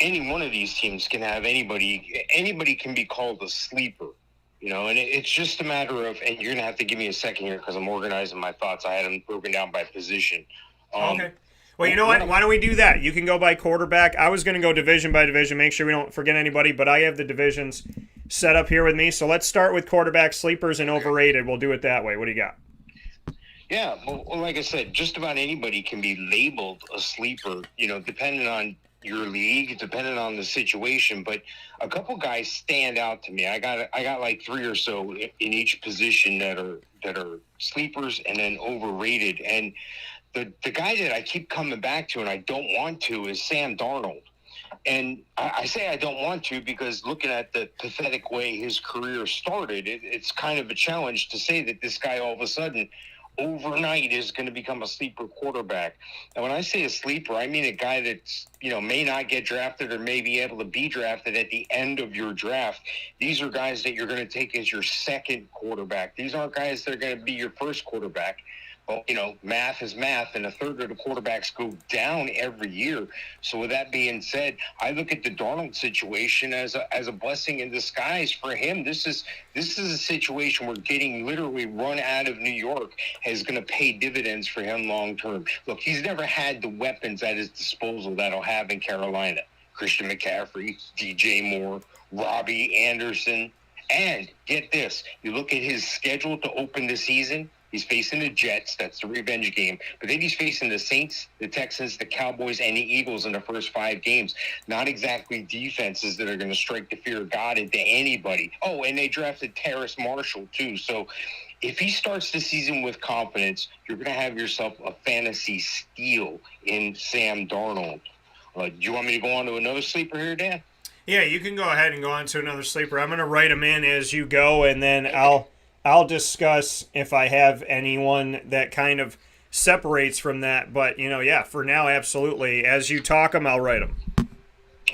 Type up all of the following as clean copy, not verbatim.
any one of these teams can have anybody can be called a sleeper, and it's just a matter of, and you're going to have to give me a second here because I'm organizing my thoughts. I had them broken down by position. Okay. Well, you know what? Why don't we do that? You can go by quarterback. I was going to go division by division, make sure we don't forget anybody, but I have the divisions set up here with me. So let's start with quarterback sleepers and overrated. We'll do it that way. What do you got? Yeah, well, like I said, just about anybody can be labeled a sleeper, depending on your league, depending on the situation. But a couple guys stand out to me. I got like three or so in each position that are sleepers and then overrated. And the guy that I keep coming back to and I don't want to is Sam Darnold. And I say I don't want to because looking at the pathetic way his career started, it's kind of a challenge to say that this guy all of a sudden overnight is going to become a sleeper quarterback. And when I say a sleeper, I mean a guy that's, may not get drafted or may be able to be drafted at the end of your draft. These are guys that you're going to take as your second quarterback. These aren't guys that are going to be your first quarterback. Well, math is math, and a third of the quarterbacks go down every year. So with that being said, I look at the Darnold situation as a blessing in disguise for him. This is a situation where getting literally run out of New York is going to pay dividends for him long term. Look, he's never had the weapons at his disposal that he'll have in Carolina. Christian McCaffrey, DJ Moore, Robbie Anderson. And get this, you look at his schedule to open the season. He's facing the Jets. That's the revenge game. But then he's facing the Saints, the Texans, the Cowboys, and the Eagles in the first 5 games. Not exactly defenses that are going to strike the fear of God into anybody. Oh, and they drafted Terrace Marshall, too. So if he starts the season with confidence, you're going to have yourself a fantasy steal in Sam Darnold. Do you want me to go on to another sleeper here, Dan? Yeah, you can go ahead and go on to another sleeper. I'm going to write them in as you go, and then I'll discuss if I have anyone that kind of separates from that. But, for now, absolutely. As you talk them, I'll write them.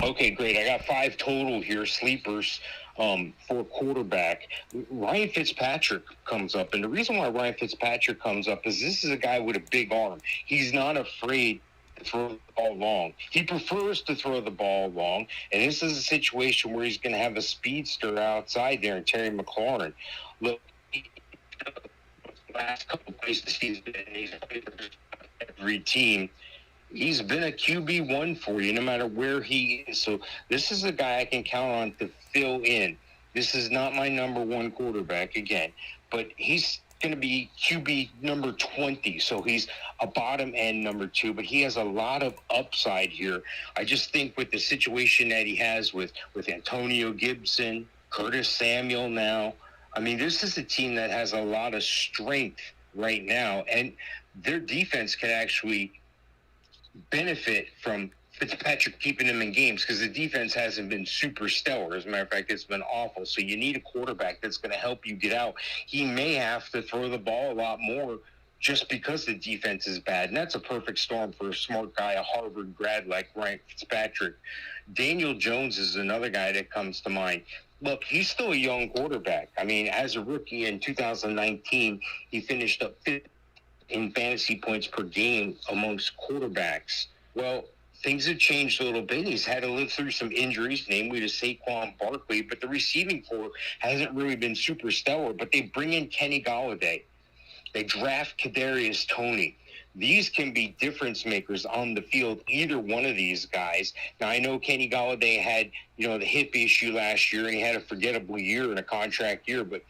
Okay, great. I got 5 total here, sleepers for quarterback. Ryan Fitzpatrick comes up. And the reason why Ryan Fitzpatrick comes up is this is a guy with a big arm. He's not afraid to throw the ball long. He prefers to throw the ball long. And this is a situation where he's going to have a speedster outside there in Terry McLaurin. Look, last couple places he's played for every team. He's been a QB1 for you no matter where he is. So this is a guy I can count on to fill in. This is not my number 1 quarterback again, but he's going to be QB number 20. So he's a bottom end number 2, but he has a lot of upside here. I just think with the situation that he has with Antonio Gibson, Curtis Samuel now, I mean, this is a team that has a lot of strength right now, and their defense can actually benefit from Fitzpatrick keeping them in games because the defense hasn't been super stellar. As a matter of fact, it's been awful. So you need a quarterback that's going to help you get out. He may have to throw the ball a lot more just because the defense is bad, and that's a perfect storm for a smart guy, a Harvard grad like Ryan Fitzpatrick. Daniel Jones is another guy that comes to mind. Look, he's still a young quarterback. I mean, as a rookie in 2019, he finished up 5th in fantasy points per game amongst quarterbacks. Well, things have changed a little bit. He's had to live through some injuries, namely to Saquon Barkley, but the receiving corps hasn't really been super stellar. But they bring in Kenny Golladay. They draft Kadarius Toney. These can be difference makers on the field, either one of these guys. Now, I know Kenny Golladay had, the hip issue last year, and he had a forgettable year and a contract year, but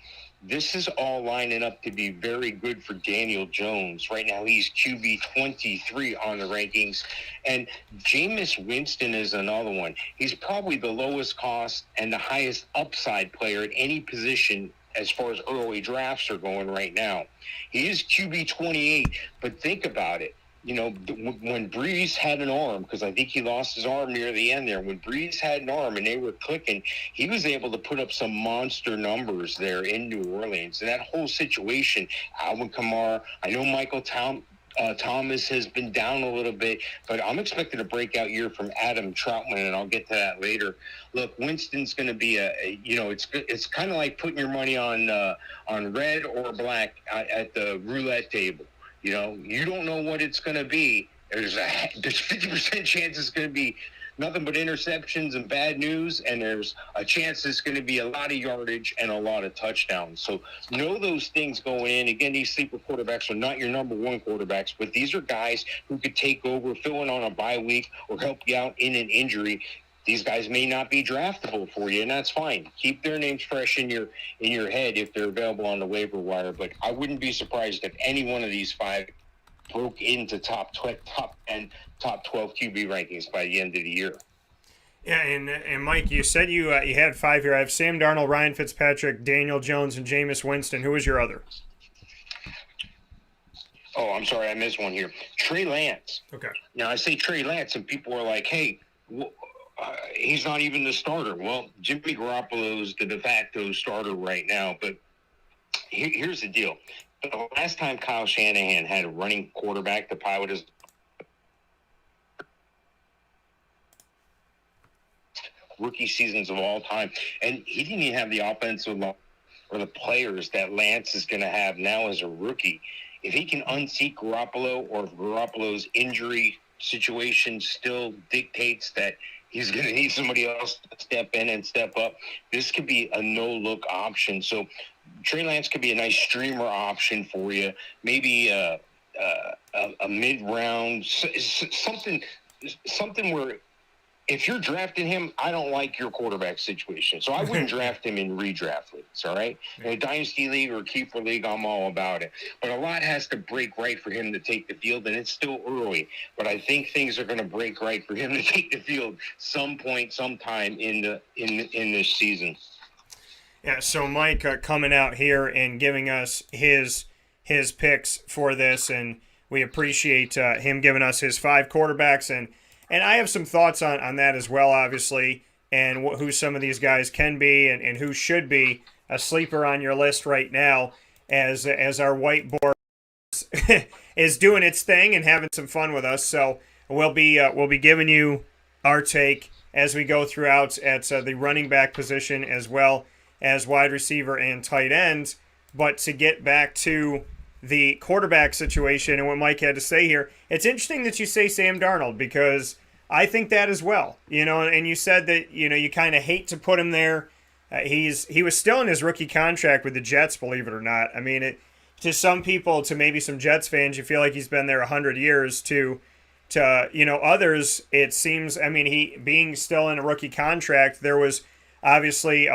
this is all lining up to be very good for Daniel Jones. Right now, he's QB 23 on the rankings. And Jameis Winston is another one. He's probably the lowest cost and the highest upside player at any position as far as early drafts are going right now. He is QB 28, but think about it. When Breeze had an arm, because I think he lost his arm near the end there, when Breeze had an arm and they were clicking, he was able to put up some monster numbers there in New Orleans. And that whole situation, Alvin Kamara, I know Michael Thomas has been down a little bit, but I'm expecting a breakout year from Adam Troutman, and I'll get to that later. Look, Winston's going to be it's kind of like putting your money on red or black at the roulette table. You don't know what it's going to be there's 50% chance it's going to be nothing but interceptions and bad news, and there's a chance it's going to be a lot of yardage and a lot of touchdowns. So know those things going in. Again, these sleeper quarterbacks are not your number one quarterbacks, but these are guys who could take over, fill in on a bye week, or help you out in an injury. These guys may not be draftable for you, and that's fine. Keep their names fresh in your head if they're available on the waiver wire. But I wouldn't be surprised if any one of these five broke into top 10, top 12 QB rankings by the end of the year. Yeah, and Mike, you said you had five here. I have Sam Darnold, Ryan Fitzpatrick, Daniel Jones, and Jameis Winston. Who was your other? Oh, I'm sorry, I missed one here. Trey Lance. Okay. Now, I say Trey Lance, and people are like, hey, he's not even the starter. Well, Jimmy Garoppolo's the de facto starter right now, but here's the deal. The last time Kyle Shanahan had a running quarterback to pilot his rookie seasons of all time, and he didn't even have the offensive line or the players that Lance is going to have now as a rookie. If he can unseat Garoppolo, or if Garoppolo's injury situation still dictates that he's going to need somebody else to step in and step up, this could be a no-look option. So Trey Lance could be a nice streamer option for you. Maybe a mid-round, something where if you're drafting him, I don't like your quarterback situation. So I wouldn't draft him in redraft leagues, all right? In a dynasty league or keeper league, I'm all about it. But a lot has to break right for him to take the field, and it's still early. But I think things are going to break right for him to take the field some point, sometime in this season. Yeah, so Mike coming out here and giving us his picks for this, and we appreciate him giving us his five quarterbacks, and I have some thoughts on that as well, obviously, and who some of these guys can be and who should be a sleeper on your list right now as our whiteboard is doing its thing and having some fun with us. So we'll be giving you our take as we go throughout at the running back position as well as wide receiver and tight end. But to get back to the quarterback situation and what Mike had to say here, it's interesting that you say Sam Darnold, because I think that as well. And you said that, you kind of hate to put him there. He was still in his rookie contract with the Jets, believe it or not. I mean, to some people, to maybe some Jets fans, you feel like he's been there 100 years. To others, it seems, he being still in a rookie contract, there was obviously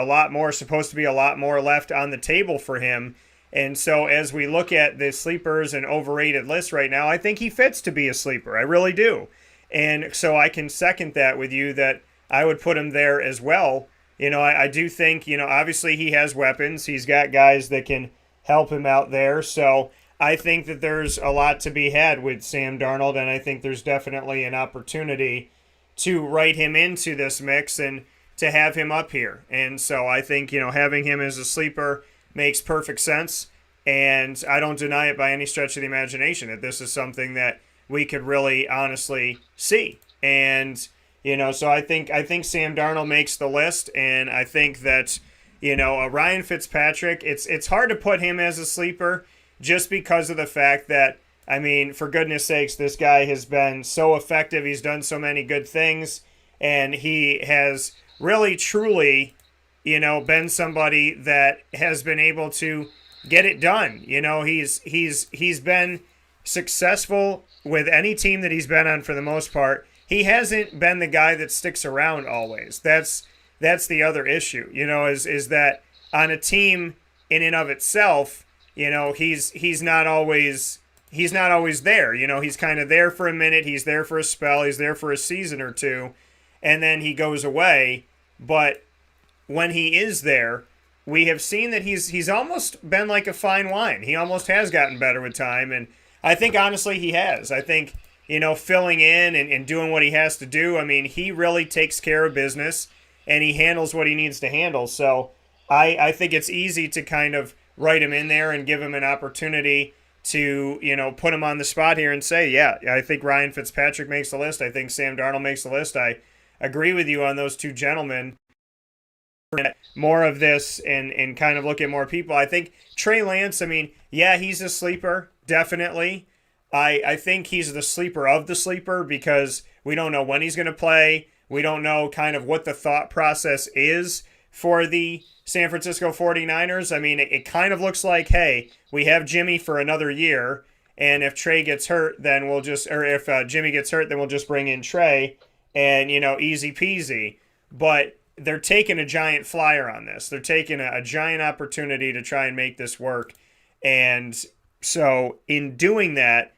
supposed to be a lot more left on the table for him. And so as we look at the sleepers and overrated list right now, I think he fits to be a sleeper. I really do. And so I can second that with you, that I would put him there as well. I do think, obviously he has weapons. He's got guys that can help him out there. So I think that there's a lot to be had with Sam Darnold, and I think there's definitely an opportunity to write him into this mix and to have him up here. And so I think, having him as a sleeper makes perfect sense. And I don't deny it by any stretch of the imagination that this is something that we could really honestly see. And, so I think Sam Darnold makes the list, and I think that, Ryan Fitzpatrick, it's hard to put him as a sleeper just because of the fact that, for goodness sakes, this guy has been so effective. He's done so many good things, and he has really, truly, been somebody that has been able to get it done. He's been successful with any team that he's been on for the most part. He hasn't been the guy that sticks around always. That's the other issue, is that on a team in and of itself, he's not always there. He's kind of there for a minute, he's there for a spell, he's there for a season or two, and then he goes away. But when he is there, we have seen that he's almost been like a fine wine. He almost has gotten better with time, and I think, honestly, he has. I think, filling in and doing what he has to do, he really takes care of business, and he handles what he needs to handle. So I think it's easy to kind of write him in there and give him an opportunity to, put him on the spot here and say, yeah, I think Ryan Fitzpatrick makes the list. I think Sam Darnold makes the list. I agree with you on those two gentlemen. More of this and kind of look at more people. I think Trey Lance, he's a sleeper, definitely. I think he's the sleeper of the sleeper because we don't know when he's going to play. We don't know kind of what the thought process is for the San Francisco 49ers. I mean, it kind of looks like, hey, we have Jimmy for another year, and if Trey gets hurt, then we'll just, or if Jimmy gets hurt, then we'll just bring in Trey, and, easy peasy. But they're taking a giant flyer on this. They're taking a giant opportunity to try and make this work. And so in doing that,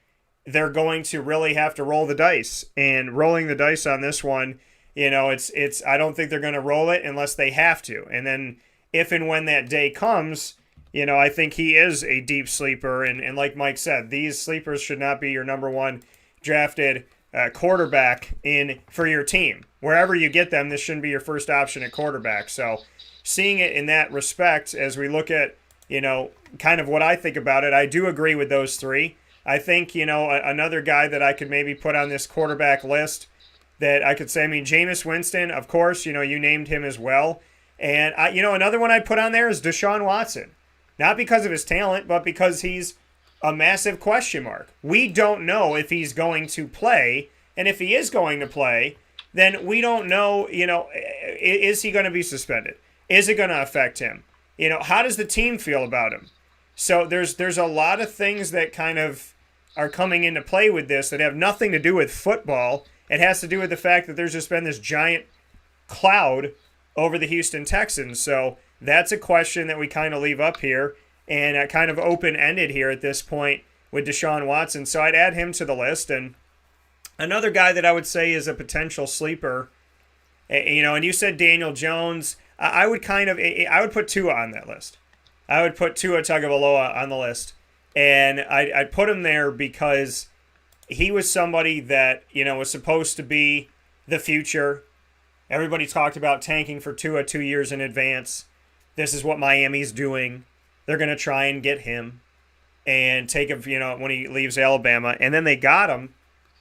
they're going to really have to roll the dice. And rolling the dice on this one, it's I don't think they're going to roll it unless they have to. And then if and when that day comes, I think he is a deep sleeper. And like Mike said, these sleepers should not be your number one drafted quarterback for your team. Wherever you get them, this shouldn't be your first option at quarterback. So seeing it in that respect, as we look at, kind of what I think about it, I do agree with those three. I think, another guy that I could maybe put on this quarterback list that I could say, Jameis Winston, of course, you named him as well. And, another one I'd put on there is Deshaun Watson. Not because of his talent, but because he's a massive question mark. We don't know if he's going to play. And if he is going to play, then we don't know, is he going to be suspended? Is it going to affect him? How does the team feel about him? So there's a lot of things that kind of are coming into play with this that have nothing to do with football. It has to do with the fact that there's just been this giant cloud over the Houston Texans. So that's a question that we kind of leave up here and kind of open-ended here at this point with Deshaun Watson. So I'd add him to the list. And another guy that I would say is a potential sleeper, and you said Daniel Jones. I would put Tua on that list. I would put Tua Tagovailoa on the list. And I'd put him there because he was somebody that, was supposed to be the future. Everybody talked about tanking for Tua 2 years in advance. This is what Miami's doing. They're going to try and get him and take him, when he leaves Alabama. And then they got him,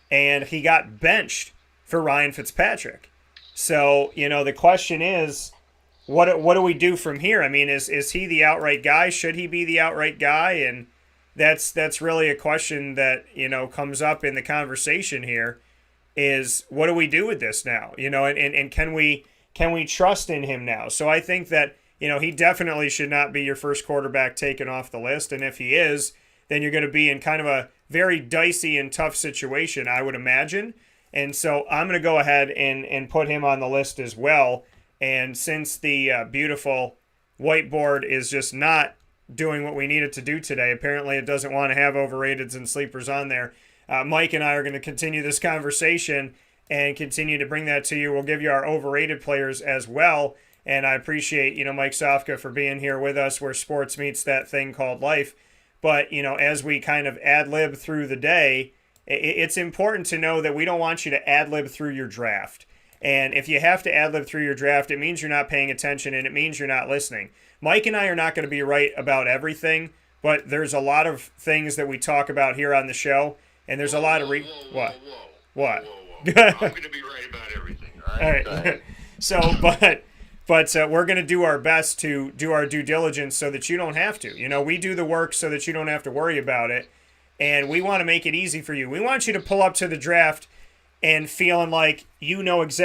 and he got benched for Ryan Fitzpatrick. So, the question is, what do we do from here? Is he the outright guy? Should he be the outright guy? And that's really a question that, comes up in the conversation here is what do we do with this now? And can we trust in him now? So I think that, he definitely should not be your first quarterback taken off the list. And if he is, then you're going to be in kind of a very dicey and tough situation, I would imagine. And so I'm going to go ahead and put him on the list as well. And since the beautiful whiteboard is just not doing what we need it to do today, apparently it doesn't want to have overrateds and sleepers on there. Mike and I are going to continue this conversation and continue to bring that to you. We'll give you our overrated players as well. And I appreciate, Mike Sofka for being here with us where sports meets that thing called life. But, as we kind of ad-lib through the day, it's important to know that we don't want you to ad-lib through your draft. And if you have to ad-lib through your draft, it means you're not paying attention and it means you're not listening. Mike and I are not going to be right about everything, but there's a lot of things that we talk about here on the show, and there's a lot of What? What? I'm going to be right about everything. All right. So, but we're going to do our best to do our due diligence so that you don't have to. We do the work so that you don't have to worry about it, and we want to make it easy for you. We want you to pull up to the draft and feeling like we want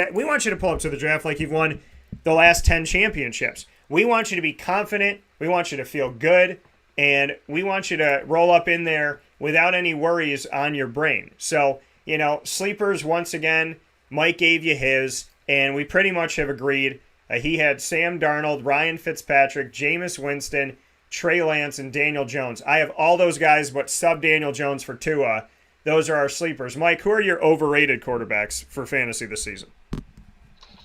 you to pull up to the draft like you've won the last 10 championships. We want you to be confident. We want you to feel good. And we want you to roll up in there without any worries on your brain. So, sleepers, once again, Mike gave you his, and we pretty much have agreed. He had Sam Darnold, Ryan Fitzpatrick, Jameis Winston, Trey Lance, and Daniel Jones. I have all those guys but sub Daniel Jones for Tua. Those are our sleepers. Mike, who are your overrated quarterbacks for fantasy this season?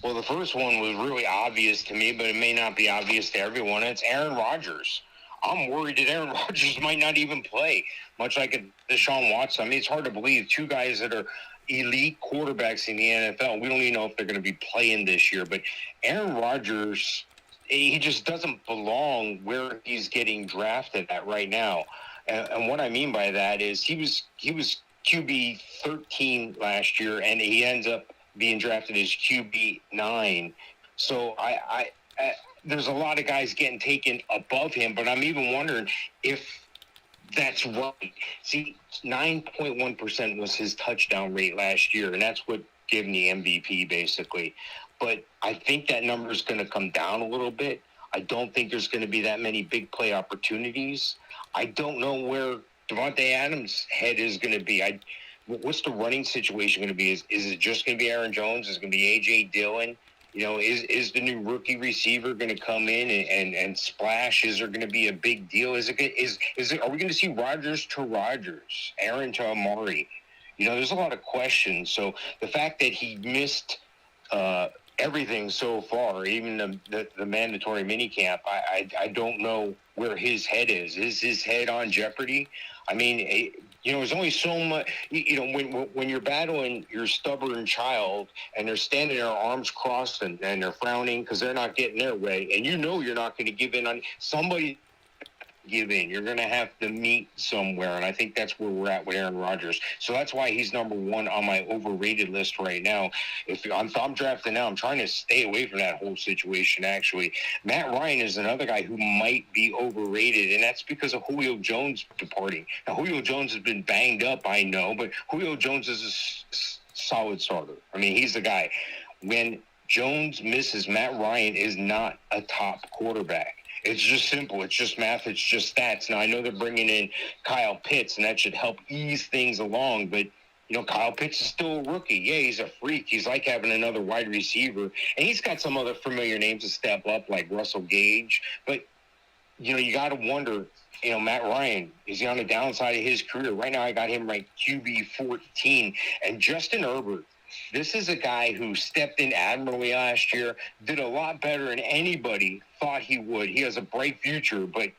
Well, the first one was really obvious to me, but it may not be obvious to everyone. It's Aaron Rodgers. I'm worried that Aaron Rodgers might not even play, much like a Deshaun Watson. It's hard to believe two guys that are elite quarterbacks in the NFL. We don't even know if they're going to be playing this year. But Aaron Rodgers, he just doesn't belong where he's getting drafted at right now. And what I mean by that is he was QB 13 last year, and he ends up being drafted as QB 9. So I there's a lot of guys getting taken above him, but I'm even wondering if That's right. See, 9.1% was his touchdown rate last year, and that's what gave him the MVP basically. But I think that number is going to come down a little bit. I don't think there's going to be that many big play opportunities. I don't know where Devontae Adams' head is going to be. What's the running situation going to be? Is it just going to be Aaron Jones? Is it going to be A.J. Dillon? You know, is the new rookie receiver going to come in and splash? Is there going to be a big deal? Are we going to see Rodgers to Rodgers, Aaron to Amari? You know, there's a lot of questions. So the fact that he missed everything so far, even the mandatory minicamp, I don't know where his head is. Is his head on jeopardy? I mean, you know, there's only so much. You know, when you're battling your stubborn child and they're standing there, arms crossed, and they're frowning because they're not getting their way, and you know you're not going to give in on somebody. Give in. You're going to have to meet somewhere, and I think that's where we're at with Aaron Rodgers. So that's why he's number one on my overrated list right now. If I'm drafting now, I'm trying to stay away from that whole situation. Actually, Matt Ryan is another guy who might be overrated, and that's because of Julio Jones departing. Now, Julio Jones has been banged up, I know, but Julio Jones is a solid starter. I mean, he's the guy. When Jones misses, Matt Ryan is not a top quarterback. It's just simple. It's just math. It's just stats. Now, I know they're bringing in Kyle Pitts, and that should help ease things along. But, you know, Kyle Pitts is still a rookie. Yeah, he's a freak. He's like having another wide receiver. And he's got some other familiar names to step up, like Russell Gage. But, you know, you got to wonder, you know, Matt Ryan, is he on the downside of his career? Right now, I got him ranked QB 14. And Justin Herbert, this is a guy who stepped in admirably last year, did a lot better than anybody thought he would. He has a bright future, but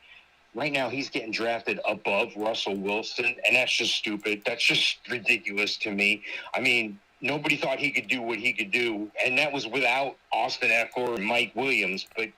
right now he's getting drafted above Russell Wilson, and that's just stupid. That's just ridiculous to me. I mean, nobody thought he could do what he could do, and that was without Austin Eckler and Mike Williams, but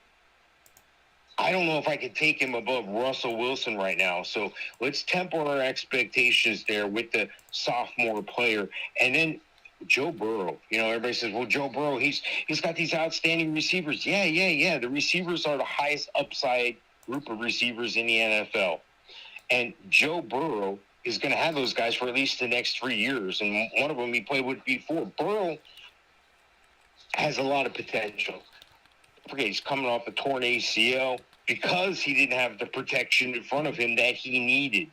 I don't know if I could take him above Russell Wilson right now. So let's temper our expectations there with the sophomore player. And then Joe Burrow, you know, everybody says, well, Joe Burrow, he's got these outstanding receivers. Yeah. The receivers are the highest upside group of receivers in the NFL. And Joe Burrow is going to have those guys for at least the next 3 years. And one of them he played with before. Burrow has a lot of potential. Okay, he's coming off a torn ACL because he didn't have the protection in front of him that he needed.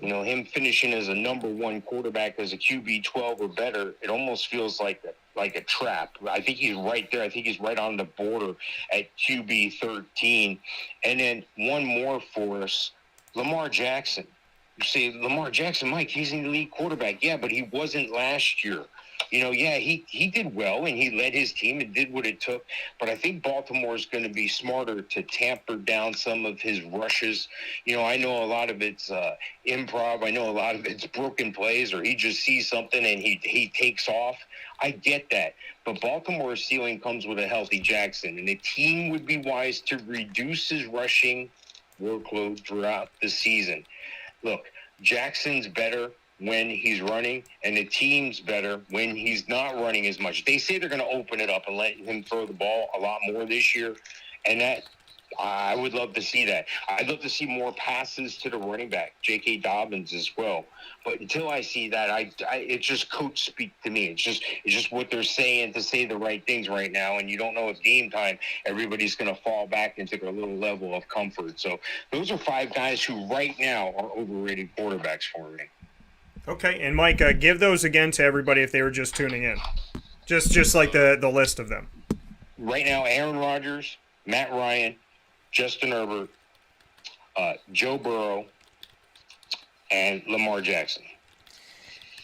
You know, him finishing as a number one quarterback as a QB 12 or better, it almost feels like a trap. I think he's right there. I think he's right on the border at QB 13. And then one more for us, Lamar Jackson. You say, Lamar Jackson, Mike, he's an elite quarterback. Yeah, but he wasn't last year. You know, yeah, he did well, and he led his team and did what it took. But I think Baltimore is going to be smarter to tamper down some of his rushes. You know, I know a lot of it's improv. I know a lot of it's broken plays, or he just sees something and he takes off. I get that. But Baltimore's ceiling comes with a healthy Jackson, and the team would be wise to reduce his rushing workload throughout the season. Look, Jackson's better when he's running, and the team's better when he's not running as much. They say they're going to open it up and let him throw the ball a lot more this year, and that I would love to see that. I'd love to see more passes to the running back, J.K. Dobbins as well. But until I see that, it's just coach speak to me. It's just what they're saying to say the right things right now, and you don't know if game time everybody's going to fall back into their little level of comfort. So those are 5 guys who right now are overrated quarterbacks for me. Okay, and Mike, give those again to everybody if they were just tuning in. Just like the list of them. Right now, Aaron Rodgers, Matt Ryan, Justin Herbert, Joe Burrow, and Lamar Jackson.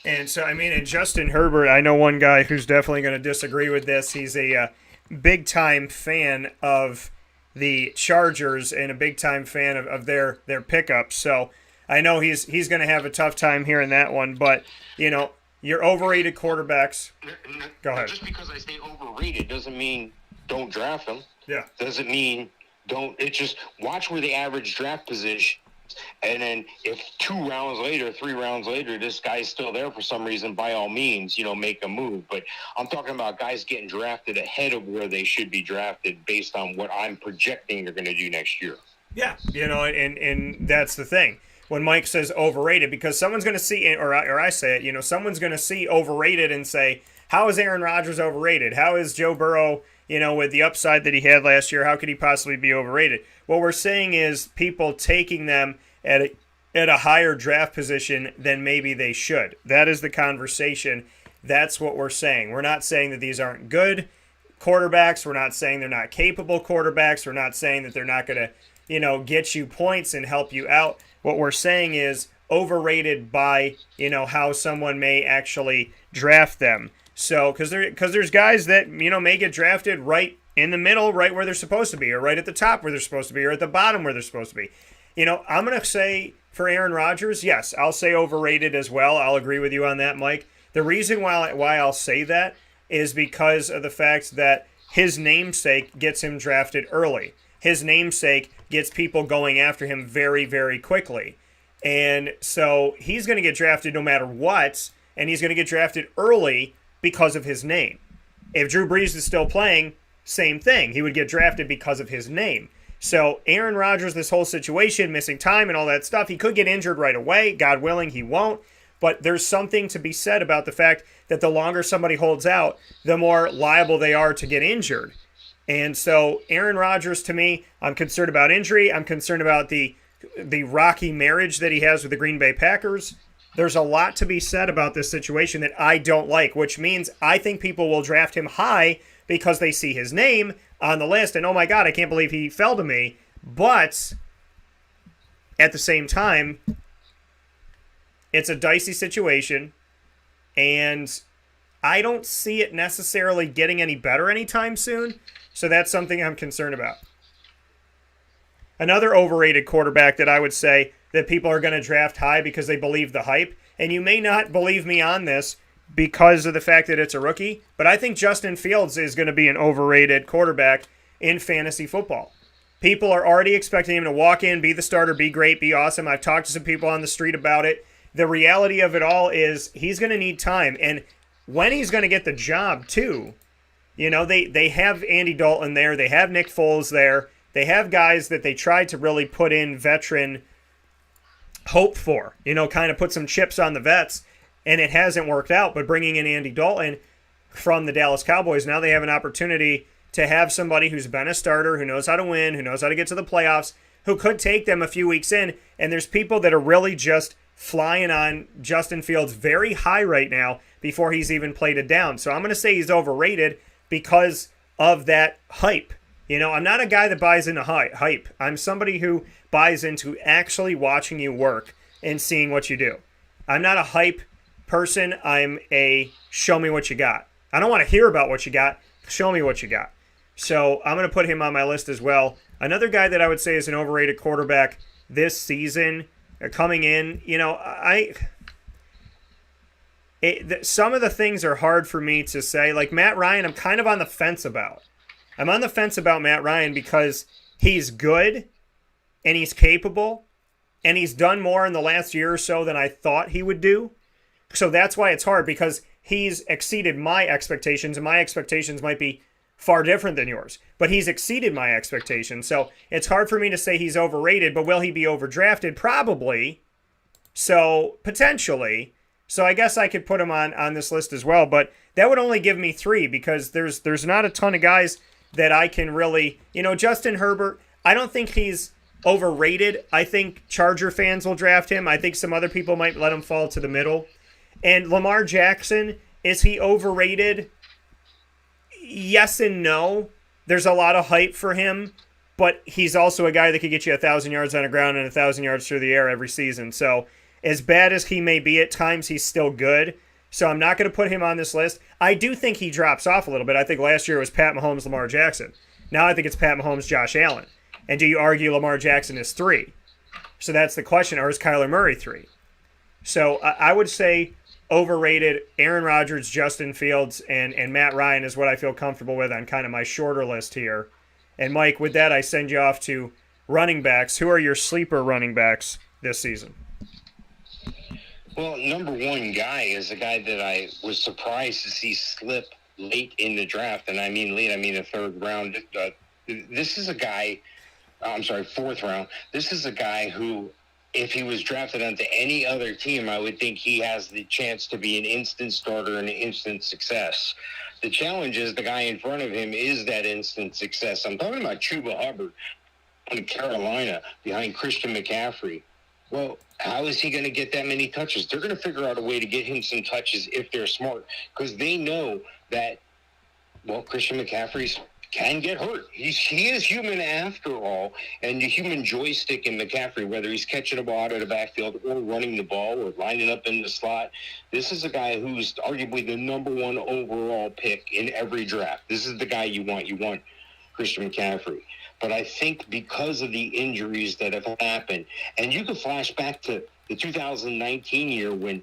And so, I mean, and Justin Herbert, I know one guy who's definitely going to disagree with this. He's a big-time fan of the Chargers and a big-time fan of their pickups. So I know he's going to have a tough time hearing that one, but, you know, your overrated quarterbacks. Go ahead. Just because I say overrated doesn't mean don't draft them. Yeah. Doesn't mean don't. It's just watch where the average draft position, and then if 2 rounds later, 3 rounds later, this guy's still there for some reason, by all means, you know, make a move. But I'm talking about guys getting drafted ahead of where they should be drafted based on what I'm projecting they're going to do next year. Yeah, you know, and that's the thing. when Mike says overrated, because someone's going to see, or I say it, someone's going to see overrated and say, how is Aaron Rodgers overrated? How is Joe Burrow, with the upside that he had last year, how could he possibly be overrated? What we're saying is people taking them at a higher draft position than maybe they should. That is the conversation. That's what we're saying. We're not saying that these aren't good quarterbacks. We're not saying they're not capable quarterbacks. We're not saying that they're not going to, get you points and help you out. What we're saying is overrated by, how someone may actually draft them. So, because there's guys that, may get drafted right in the middle, right where they're supposed to be, or right at the top where they're supposed to be, or at the bottom where they're supposed to be. I'm going to say for Aaron Rodgers, yes, I'll say overrated as well. I'll agree with you on that, Mike. The reason why I'll say that is because of the fact that his namesake gets him drafted early. His namesake gets people going after him very, very quickly. And so he's going to get drafted no matter what, and he's going to get drafted early because of his name. If Drew Brees is still playing, same thing. He would get drafted because of his name. So Aaron Rodgers, this whole situation, missing time and all that stuff, he could get injured right away. God willing, he won't. But there's something to be said about the fact that the longer somebody holds out, the more liable they are to get injured. And so Aaron Rodgers, to me, I'm concerned about injury. I'm concerned about the rocky marriage that he has with the Green Bay Packers. There's a lot to be said about this situation that I don't like, which means I think people will draft him high because they see his name on the list and, oh my God, I can't believe he fell to me. But at the same time, it's a dicey situation, and I don't see it necessarily getting any better anytime soon, so that's something I'm concerned about. Another overrated quarterback that I would say that people are going to draft high because they believe the hype, and you may not believe me on this because of the fact that it's a rookie, but I think Justin Fields is going to be an overrated quarterback in fantasy football. People are already expecting him to walk in, be the starter, be great, be awesome. I've talked to some people on the street about it. The reality of it all is he's going to need time. And when he's going to get the job, too, they have Andy Dalton there. They have Nick Foles there. They have guys that they tried to really put in veteran hope for, kind of put some chips on the vets, and it hasn't worked out. But bringing in Andy Dalton from the Dallas Cowboys, now they have an opportunity to have somebody who's been a starter, who knows how to win, who knows how to get to the playoffs, who could take them a few weeks in. And there's people that are really just flying on Justin Fields very high right now before he's even played it down. So I'm going to say he's overrated because of that hype. I'm not a guy that buys into hype. I'm somebody who buys into actually watching you work and seeing what you do. I'm not a hype person. I'm a show me what you got. I don't want to hear about what you got. Show me what you got. So I'm going to put him on my list as well. Another guy that I would say is an overrated quarterback this season coming in, some of the things are hard for me to say. Like Matt Ryan, I'm kind of on the fence about. I'm on the fence about Matt Ryan because he's good and he's capable and he's done more in the last year or so than I thought he would do. So that's why it's hard, because he's exceeded my expectations, and my expectations might be far different than yours. But he's exceeded my expectations. So it's hard for me to say he's overrated, but will he be overdrafted? Probably. So potentially. So I guess I could put him on this list as well. But that would only give me 3, because there's not a ton of guys that I can really... Justin Herbert, I don't think he's overrated. I think Charger fans will draft him. I think some other people might let him fall to the middle. And Lamar Jackson, is he overrated? Yes and no. There's a lot of hype for him, but he's also a guy that could get you 1,000 yards on the ground and 1,000 yards through the air every season. So as bad as he may be at times, he's still good. So I'm not going to put him on this list. I do think he drops off a little bit. I think last year it was Pat Mahomes, Lamar Jackson. Now I think it's Pat Mahomes, Josh Allen. And do you argue Lamar Jackson is 3? So that's the question. Or is Kyler Murray 3? So I would say overrated Aaron Rodgers, Justin Fields, and Matt Ryan is what I feel comfortable with on kind of my shorter list here. And Mike, with that, I send you off to running backs. Who are your sleeper running backs this season? Well, number one guy is a guy that I was surprised to see slip late in the draft. And I mean late, I mean the third round. This is a guy, I'm sorry, fourth round. This is a guy who if he was drafted onto any other team, I would think he has the chance to be an instant starter and an instant success. The challenge is the guy in front of him is that instant success. I'm talking about Chuba Hubbard in Carolina behind Christian McCaffrey. Well, how is he going to get that many touches? They're going to figure out a way to get him some touches if they're smart, because they know that, well, Christian McCaffrey's can get hurt. He is human after all, and the human joystick in McCaffrey, whether he's catching the ball out of the backfield or running the ball or lining up in the slot, this is a guy who's arguably the number one overall pick in every draft. This is the guy you want. You want Christian McCaffrey. But I think because of the injuries that have happened, and you can flash back to the 2019 year when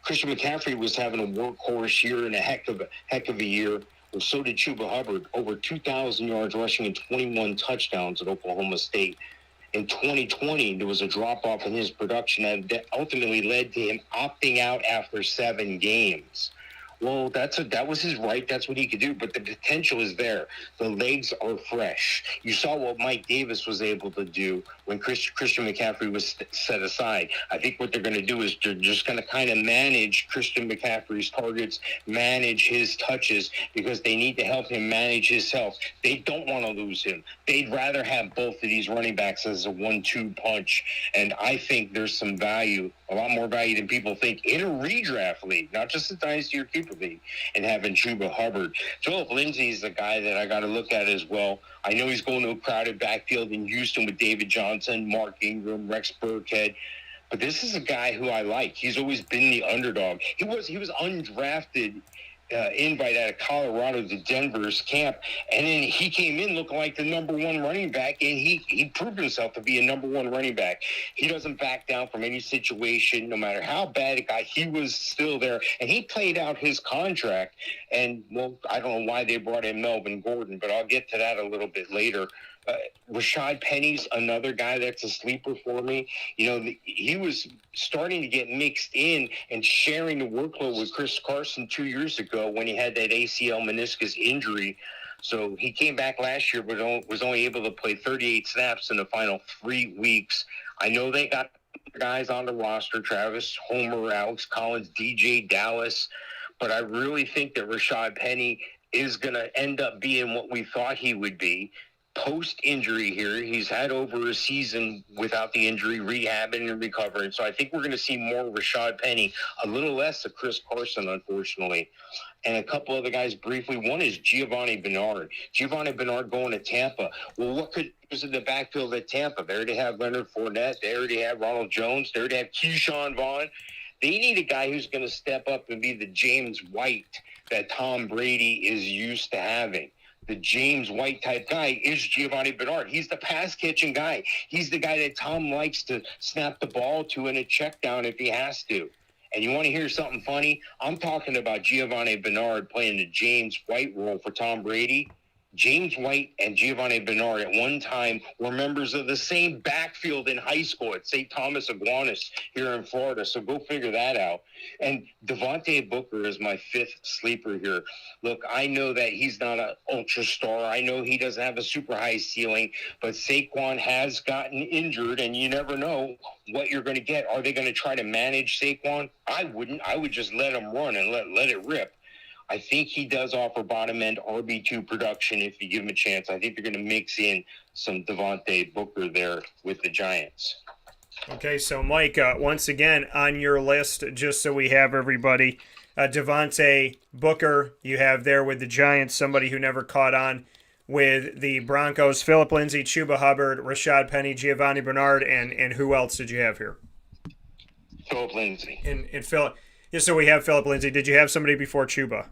Christian McCaffrey was having a workhorse year and a heck of a year. Well, so did Chuba Hubbard, over 2,000 yards rushing and 21 touchdowns at Oklahoma State. In 2020, there was a drop-off in his production that ultimately led to him opting out after 7 games. Well, that was his right. That's what he could do. But the potential is there. The legs are fresh. You saw what Mike Davis was able to do when Christian McCaffrey was set aside. I think what they're going to do is they're just going to kind of manage Christian McCaffrey's targets, manage his touches, because they need to help him manage his health. They don't want to lose him. They'd rather have both of these running backs as a 1-2 punch. And I think there's some value, a lot more value than people think, in a redraft league, not just a dynasty or keeper league, and having Chuba Hubbard. Philip Lindsay is the guy that I got to look at as well. I know he's going to a crowded backfield in Houston with David Johnson, Mark Ingram, Rex Burkhead. But this is a guy who I like. He's always been the underdog. He was undrafted invite out of Colorado to Denver's camp, and then he came in looking like the number one running back, and he proved himself to be a number one running back. He doesn't back down from any situation, no matter how bad it got. He was still there, and he played out his contract. And, well, I don't know why they brought in Melvin Gordon, but I'll get to that a little bit later. Rashad Penny's another guy that's a sleeper for me. You know, he was starting to get mixed in and sharing the workload with Chris Carson 2 years ago when he had that ACL meniscus injury. So he came back last year, but was only able to play 38 snaps in the final 3 weeks. I know they got guys on the roster, Travis Homer, Alex Collins, DJ Dallas, but I really think that Rashad Penny is going to end up being what we thought he would be. Post-injury here, he's had over a season without the injury, rehabbing and recovering. So I think we're going to see more Rashad Penny, a little less of Chris Carson, unfortunately. And a couple other guys briefly. One is Giovanni Bernard. Giovanni Bernard going to Tampa. Well, what was in the backfield at Tampa? They already have Leonard Fournette. They already have Ronald Jones. They already have Keyshawn Vaughn. They need a guy who's going to step up and be the James White that Tom Brady is used to having. The James White type guy is Giovanni Bernard. He's the pass-catching guy. He's the guy that Tom likes to snap the ball to in a check down if he has to. And you want to hear something funny? I'm talking about Giovanni Bernard playing the James White role for Tom Brady. James White and Giovanni Bernard at one time were members of the same backfield in high school at St. Thomas Aquinas here in Florida. So go figure that out. And Devontae Booker is my fifth sleeper here. Look, I know that he's not an ultra star. I know he doesn't have a super high ceiling, but Saquon has gotten injured, and you never know what you're going to get. Are they going to try to manage Saquon? I wouldn't. I would just let him run and let it rip. I think he does offer bottom-end RB2 production if you give him a chance. I think they're going to mix in some Devontae Booker there with the Giants. Okay, so Mike, once again, on your list, just so we have everybody, Devontae Booker, you have there with the Giants, somebody who never caught on with the Broncos, Philip Lindsay, Chuba Hubbard, Rashad Penny, Giovanni Bernard, and who else did you have here? Philip Lindsay. And Philip. Yeah, so we have Philip Lindsay. Did you have somebody before Chuba?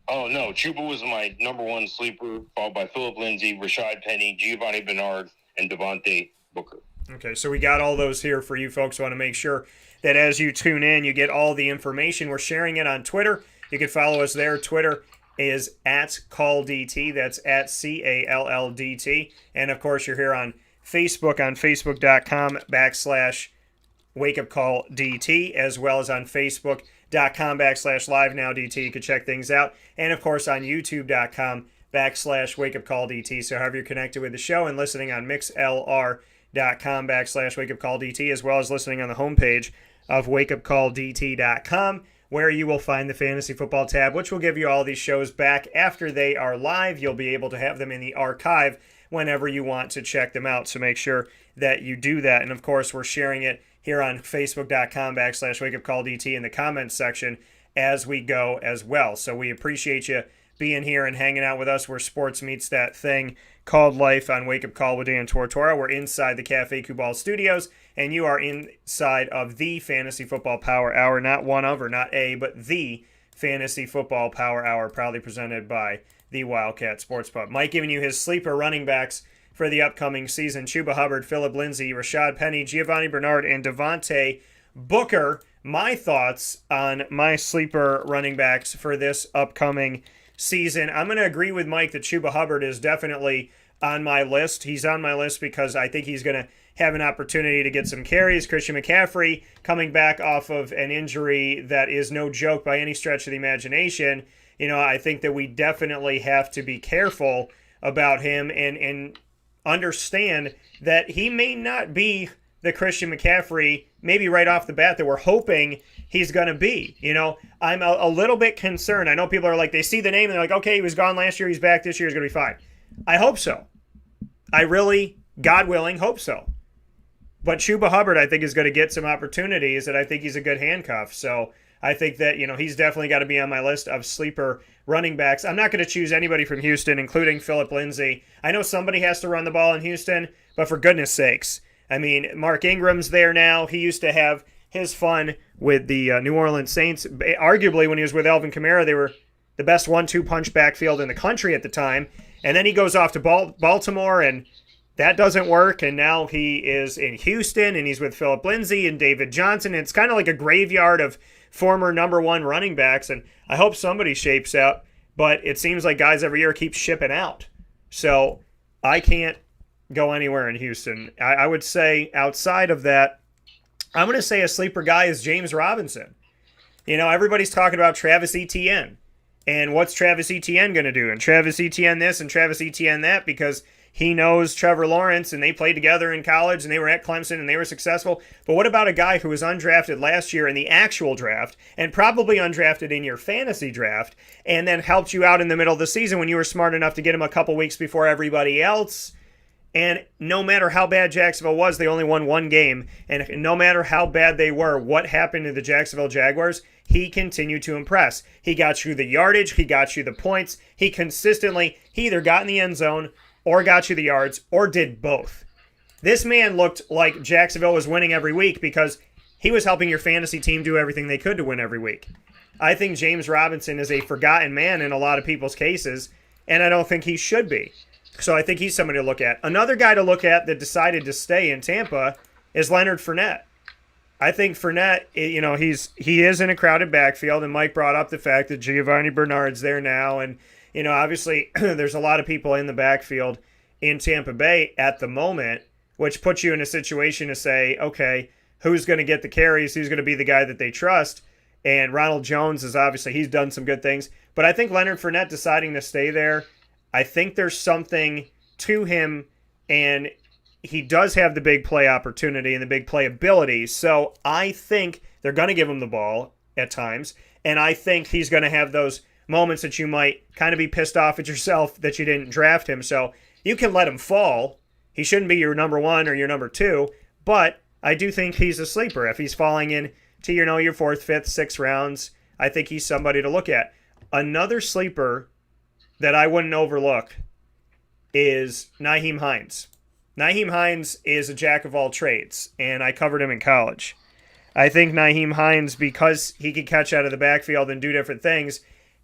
Oh, no. Chuba was my number one sleeper, followed by Philip Lindsay, Rashad Penny, Giovanni Bernard, and Devontae Booker. Okay, so we got all those here for you folks. I want to make sure that as you tune in, you get all the information. We're sharing it on Twitter. You can follow us there. Twitter is @CallDT. That's @CALLDT. And, of course, you're here on Facebook, on Facebook.com/WakeUpCallDT, as well as on Facebook.com/LiveNowDT. You can check things out. And, of course, on YouTube.com/WakeUpCallDT. So however you're connected with the show and listening on MixLR facebook.com/wakeupcalldt, as well as listening on the homepage of wakeupcalldt.com, where you will find the Fantasy Football tab, which will give you all these shows back after they are live. You'll be able to have them in the archive whenever you want to check them out, so make sure that you do that. And of course, we're sharing it here on facebook.com/wakeupcalldt in the comments section as we go as well. So we appreciate you being here and hanging out with us where sports meets that thing called life on Wake Up Call with Dan Tortora. We're inside the Cafe Kubal studios, and you are inside of the Fantasy Football Power Hour, not one of or not a, but the Fantasy Football Power Hour, proudly presented by the Wildcat Sports Pub. Mike giving you his sleeper running backs for the upcoming season: Chuba Hubbard, Phillip Lindsay, Rashad Penny, Giovanni Bernard, and Devontae Booker. My thoughts on my sleeper running backs for this upcoming season. I'm going to agree with Mike that Chuba Hubbard is definitely on my list. He's on my list because I think he's going to have an opportunity to get some carries. Christian McCaffrey coming back off of an injury that is no joke by any stretch of the imagination. You know, I think that we definitely have to be careful about him and understand that he may not be the Christian McCaffrey, maybe right off the bat, that we're hoping he's going to be. You know, I'm a little bit concerned. I know people are like, they see the name and they're like, okay, he was gone last year, he's back this year, he's going to be fine. I hope so. I really, God willing, hope so. But Chuba Hubbard, I think, is going to get some opportunities, and I think he's a good handcuff. So I think that, you know, he's definitely got to be on my list of sleeper running backs. I'm not going to choose anybody from Houston, including Phillip Lindsay. I know somebody has to run the ball in Houston, but for goodness sakes. I mean, Mark Ingram's there now. He used to have his fun with the New Orleans Saints. Arguably, when he was with Alvin Kamara, they were the best 1-2 punch backfield in the country at the time. And then he goes off to Baltimore, and that doesn't work. And now he is in Houston, and he's with Phillip Lindsay and David Johnson. It's kind of like a graveyard of former number one running backs, and I hope somebody shapes out. But it seems like guys every year keep shipping out. So I can't go anywhere in Houston. I would say outside of that, I'm going to say a sleeper guy is James Robinson. You know, everybody's talking about Travis Etienne. And what's Travis Etienne going to do? And Travis Etienne this and Travis Etienne that, because he knows Trevor Lawrence and they played together in college and they were at Clemson and they were successful. But what about a guy who was undrafted last year in the actual draft and probably undrafted in your fantasy draft and then helped you out in the middle of the season when you were smart enough to get him a couple weeks before everybody else? And no matter how bad Jacksonville was, they only won one game. And no matter how bad they were, what happened to the Jacksonville Jaguars, he continued to impress. He got you the yardage, he got you the points. He either got in the end zone or got you the yards or did both. This man looked like Jacksonville was winning every week because he was helping your fantasy team do everything they could to win every week. I think James Robinson is a forgotten man in a lot of people's cases, and I don't think he should be. So I think he's somebody to look at. Another guy to look at that decided to stay in Tampa is Leonard Fournette. I think Fournette, you know, he is in a crowded backfield, and Mike brought up the fact that Giovanni Bernard's there now, and you know, obviously there's a lot of people in the backfield in Tampa Bay at the moment, which puts you in a situation to say, okay, who's going to get the carries? Who's going to be the guy that they trust? And Ronald Jones is obviously, he's done some good things, but I think Leonard Fournette deciding to stay there, I think there's something to him, and he does have the big play opportunity and the big play ability. So I think they're going to give him the ball at times, and I think he's going to have those moments that you might kind of be pissed off at yourself that you didn't draft him. So you can let him fall. He shouldn't be your number one or your number two, but I do think he's a sleeper. If he's falling in to, you know, your fourth, fifth, sixth rounds, I think he's somebody to look at. Another sleeper that I wouldn't overlook is Nyheim Hines. Nyheim Hines is a jack of all trades, and I covered him in college. I think Nyheim Hines, because he can catch out of the backfield and do different things,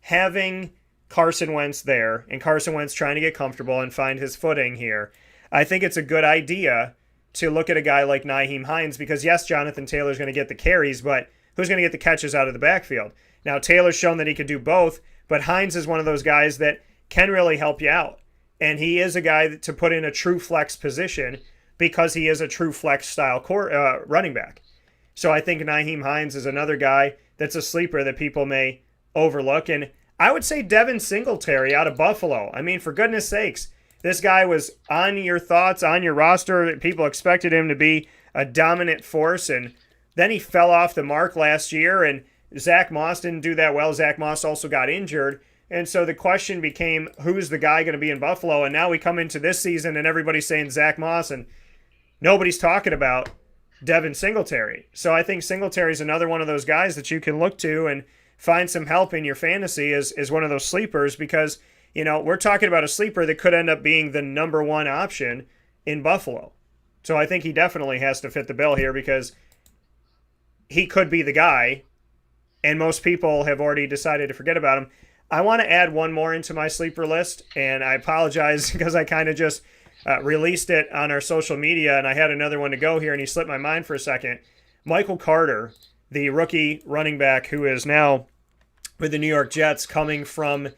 having Carson Wentz there, and Carson Wentz trying to get comfortable and find his footing here, I think it's a good idea to look at a guy like Nyheim Hines, because yes, Jonathan Taylor's going to get the carries, but who's going to get the catches out of the backfield? Now, Taylor's shown that he could do both, but Hines is one of those guys that can really help you out. And he is a guy to put in a true flex position because he is a true flex style running back. So I think Nyheim Hines is another guy that's a sleeper that people may overlook. And I would say Devin Singletary out of Buffalo. I mean, for goodness sakes, This guy was on your thoughts, on your roster. People expected him to be a dominant force, and then he fell off the mark last year, and Zach Moss didn't do that well. Zach Moss also got injured, and so the question became, who's the guy going to be in Buffalo? And now we come into this season, and everybody's saying Zach Moss, and nobody's talking about Devin Singletary. So I think Singletary is another one of those guys that you can look to and find some help in your fantasy as one of those sleepers, because, you know, we're talking about a sleeper that could end up being the number one option in Buffalo. So I think he definitely has to fit the bill here, because he could be the guy, and most people have already decided to forget about him. I want to add one more into my sleeper list, and I apologize because I kind of just released it on our social media, and I had another one to go here, and he slipped my mind for a second. Michael Carter, the rookie running back who is now with the New York Jets, coming from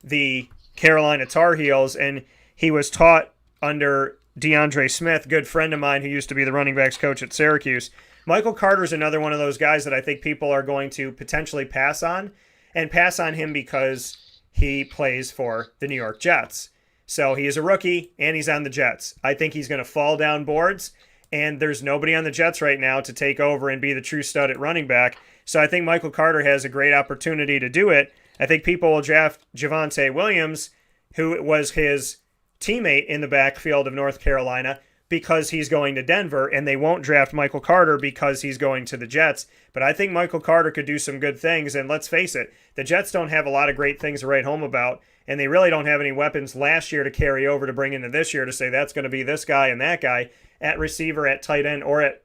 the Carolina Tar Heels, and he was taught under DeAndre Smith, good friend of mine who used to be the running backs coach at Syracuse. Michael Carter is another one of those guys that I think people are going to potentially pass on, and pass on him because he plays for the New York Jets. So he is a rookie, and he's on the Jets. I think he's going to fall down boards, and there's nobody on the Jets right now to take over and be the true stud at running back. So I think Michael Carter has a great opportunity to do it. I think people will draft Javonte Williams, who was his teammate in the backfield of North Carolina, because he's going to Denver, and they won't draft Michael Carter because he's going to the Jets. But I think Michael Carter could do some good things, and let's face it, the Jets don't have a lot of great things to write home about, and they really don't have any weapons last year to carry over to bring into this year to say that's going to be this guy and that guy at receiver, at tight end, or at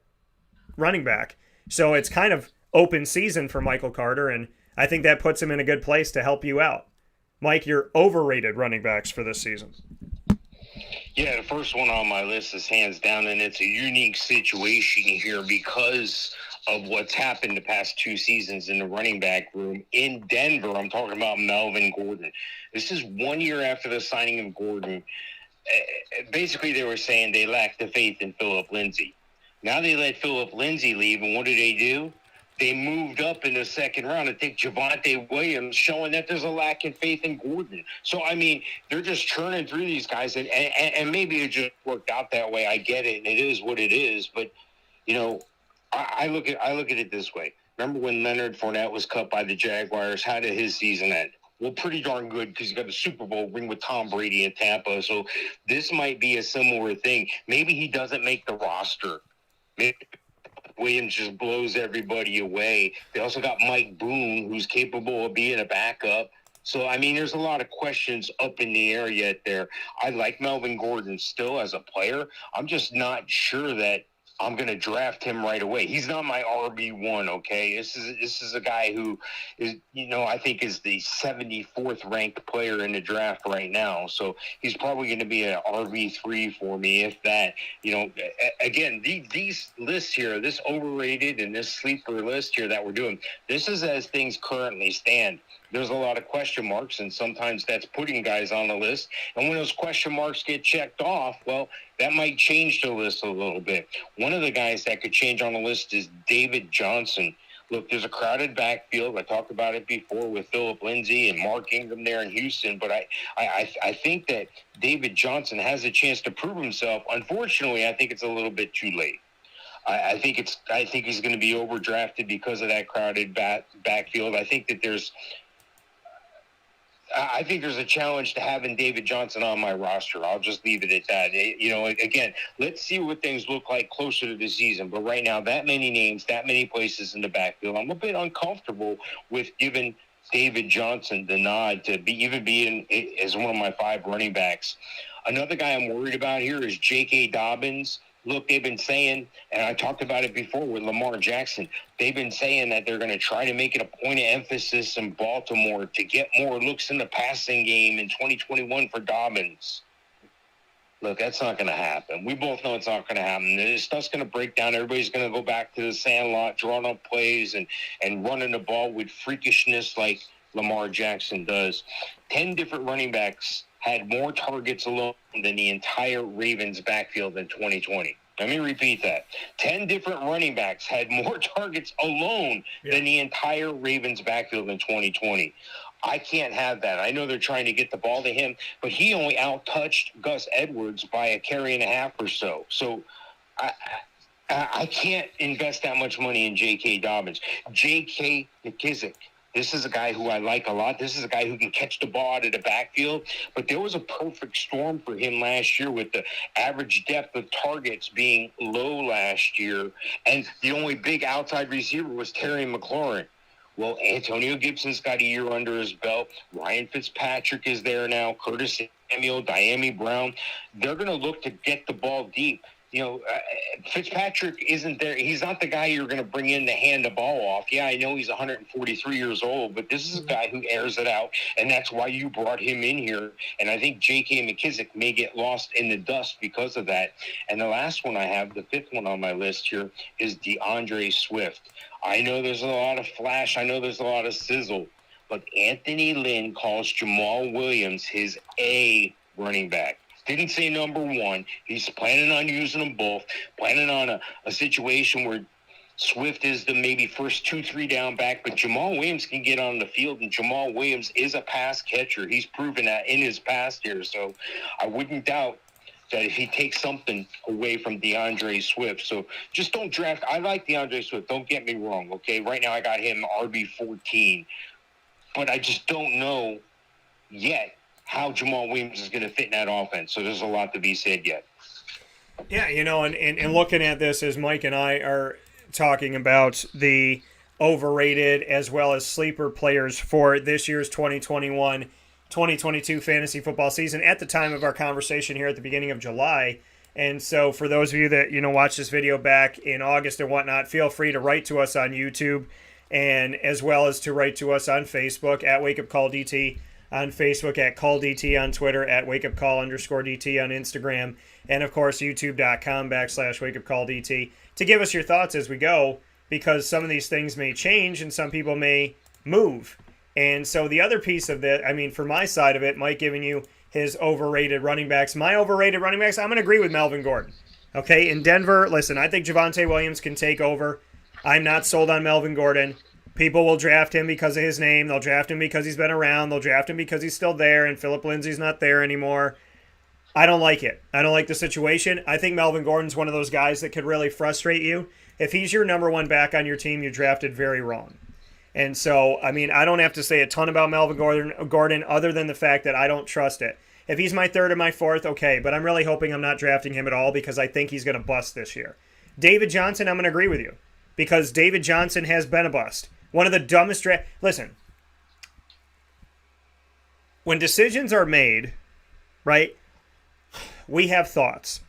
running back. So it's kind of open season for Michael Carter, and I think that puts him in a good place to help you out. Mike, your overrated running backs for this season. Yeah, the first one on my list is hands down, and it's a unique situation here because of what's happened the past two seasons in the running back room in Denver. I'm talking about Melvin Gordon. This is 1 year after the signing of Gordon. Basically, they were saying they lacked the faith in Phillip Lindsay. Now they let Phillip Lindsay leave, and what do? They moved up in the second round to take Javonte Williams, showing that there's a lack of faith in Gordon. So, I mean, they're just churning through these guys, and maybe it just worked out that way. I get it, and it is what it is. But, you know, I look at it this way. Remember when Leonard Fournette was cut by the Jaguars? How did his season end? Well, pretty darn good, because he got a Super Bowl ring with Tom Brady in Tampa. So this might be a similar thing. Maybe he doesn't make the roster. Maybe Williams just blows everybody away. They also got Mike Boone, who's capable of being a backup. So, I mean, there's a lot of questions up in the air yet there. I like Melvin Gordon still as a player. I'm just not sure that I'm going to draft him right away. He's not my RB1, okay? This is a guy who is, you know, I think is the 74th ranked player in the draft right now. So he's probably going to be an RB3 for me, if that. You know, again, these lists here, this overrated and this sleeper list here that we're doing, this is as things currently stand. There's a lot of question marks, and sometimes that's putting guys on the list. And when those question marks get checked off, well, that might change the list a little bit. One of the guys that could change on the list is David Johnson. Look, there's a crowded backfield. I talked about it before with Phillip Lindsay and Mark Ingram there in Houston, but I think that David Johnson has a chance to prove himself. Unfortunately, I think it's a little bit too late. I think he's going to be overdrafted because of that crowded backfield. I think there's a challenge to having David Johnson on my roster. I'll just leave it at that. You know, again, let's see what things look like closer to the season. But right now, that many names, that many places in the backfield, I'm a bit uncomfortable with giving David Johnson the nod to be in as one of my 5 running backs. Another guy I'm worried about here is J.K. Dobbins. Look, they've been saying, and I talked about it before with Lamar Jackson, they've been saying that they're going to try to make it a point of emphasis in Baltimore to get more looks in the passing game in 2021 for Dobbins. Look, that's not going to happen. We both know it's not going to happen. This stuff's going to break down. Everybody's going to go back to the sandlot, drawing up plays and running the ball with freakishness like Lamar Jackson does. 10 different running backs had more targets alone than the entire Ravens backfield in 2020. Let me repeat that. 10 different running backs had more targets alone than the entire Ravens backfield in 2020. I can't have that. I know they're trying to get the ball to him, but he only out-touched Gus Edwards by a carry and a half or so. So I can't invest that much money in J.K. Dobbins. J.K. McKissick. This is a guy who I like a lot. This is a guy who can catch the ball out of the backfield. But there was a perfect storm for him last year with the average depth of targets being low last year. And the only big outside receiver was Terry McLaurin. Well, Antonio Gibson's got a year under his belt. Ryan Fitzpatrick is there now. Curtis Samuel, Diami Brown. They're going to look to get the ball deep. Fitzpatrick isn't there. He's not the guy you're going to bring in to hand the ball off. Yeah, I know he's 143 years old, but this is a guy who airs it out, and that's why you brought him in here. And I think J.K. McKissick may get lost in the dust because of that. And the last one I have, the fifth one on my list here, is DeAndre Swift. I know there's a lot of flash. I know there's a lot of sizzle. But Anthony Lynn calls Jamal Williams his A running back. Didn't say number one. He's planning on using them both, planning on a situation where Swift is the maybe first 2-3 down back, but Jamal Williams can get on the field, and Jamal Williams is a pass catcher. He's proven that in his past year. So I wouldn't doubt that if he takes something away from DeAndre Swift. So just don't draft. I like DeAndre Swift. Don't get me wrong, okay? Right now I got him RB14. But I just don't know yet how Jamal Williams is going to fit in that offense. So there's a lot to be said yet. Yeah, and looking at this as Mike and I are talking about the overrated as well as sleeper players for this year's 2021-2022 fantasy football season at the time of our conversation here at the beginning of July. And so for those of you that, watch this video back in August and whatnot, feel free to write to us on YouTube and as well as to write to us on Facebook at Wake Up Call DT on Facebook, at Call DT on Twitter, at WakeUpCall_DT on Instagram, and of course YouTube.com/WakeUpCallDT to give us your thoughts as we go, because some of these things may change and some people may move. And so the other piece of that, for my side of it, Mike giving you his overrated running backs. My overrated running backs, I'm going to agree with Melvin Gordon. Okay, in Denver, listen, I think Javonte Williams can take over. I'm not sold on Melvin Gordon. People will draft him because of his name. They'll draft him because he's been around. They'll draft him because he's still there and Phillip Lindsay's not there anymore. I don't like it. I don't like the situation. I think Melvin Gordon's one of those guys that could really frustrate you. If he's your number one back on your team, you drafted very wrong. And so, I don't have to say a ton about Melvin Gordon other than the fact that I don't trust it. If he's my third or my fourth, okay, but I'm really hoping I'm not drafting him at all because I think he's going to bust this year. David Johnson, I'm going to agree with you because David Johnson has been a bust. One of the dumbest Listen, when decisions are made, right, we have thoughts.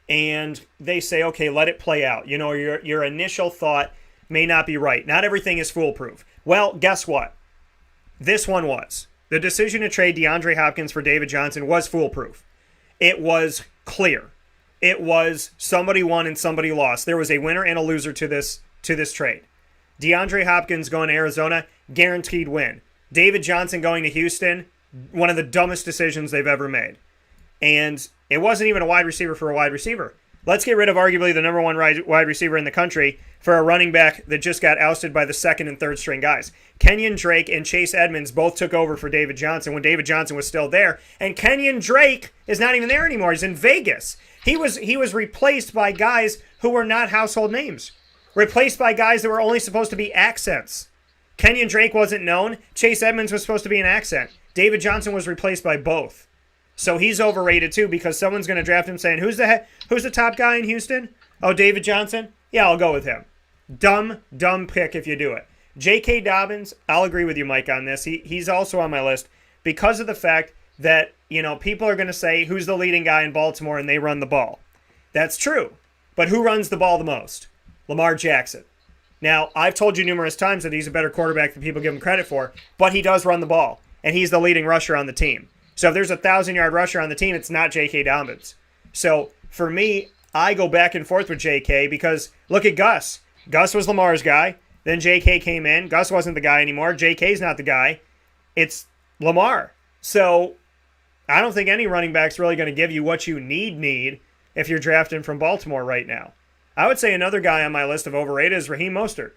And they say, okay, let it play out. Your initial thought may not be right. Not everything is foolproof. Well, guess what? This one was. The decision to trade DeAndre Hopkins for David Johnson was foolproof. It was clear. It was somebody won and somebody lost. There was a winner and a loser to this trade. DeAndre Hopkins going to Arizona, guaranteed win. David Johnson going to Houston, one of the dumbest decisions they've ever made. And it wasn't even a wide receiver for a wide receiver. Let's get rid of arguably the number one wide receiver in the country for a running back that just got ousted by the second and third string guys. Kenyon Drake and Chase Edmonds both took over for David Johnson when David Johnson was still there. And Kenyon Drake is not even there anymore. He's in Vegas. He was replaced by guys who were not household names. Replaced by guys that were only supposed to be accents. Kenyon Drake wasn't known. Chase Edmonds was supposed to be an accent. David Johnson was replaced by both. So he's overrated too because someone's going to draft him saying, who's the top guy in Houston? Oh, David Johnson? Yeah, I'll go with him. Dumb pick if you do it. J.K. Dobbins, I'll agree with you, Mike, on this. He's also on my list because of the fact that, people are going to say, who's the leading guy in Baltimore, and they run the ball. That's true. But who runs the ball the most? Lamar Jackson. Now, I've told you numerous times that he's a better quarterback than people give him credit for, but he does run the ball, and he's the leading rusher on the team. So if there's a 1,000-yard rusher on the team, it's not J.K. Dobbins. So for me, I go back and forth with J.K. because look at Gus. Gus was Lamar's guy. Then J.K. came in. Gus wasn't the guy anymore. J.K.'s not the guy. It's Lamar. So I don't think any running back's really going to give you what you need if you're drafting from Baltimore right now. I would say another guy on my list of overrated is Raheem Mostert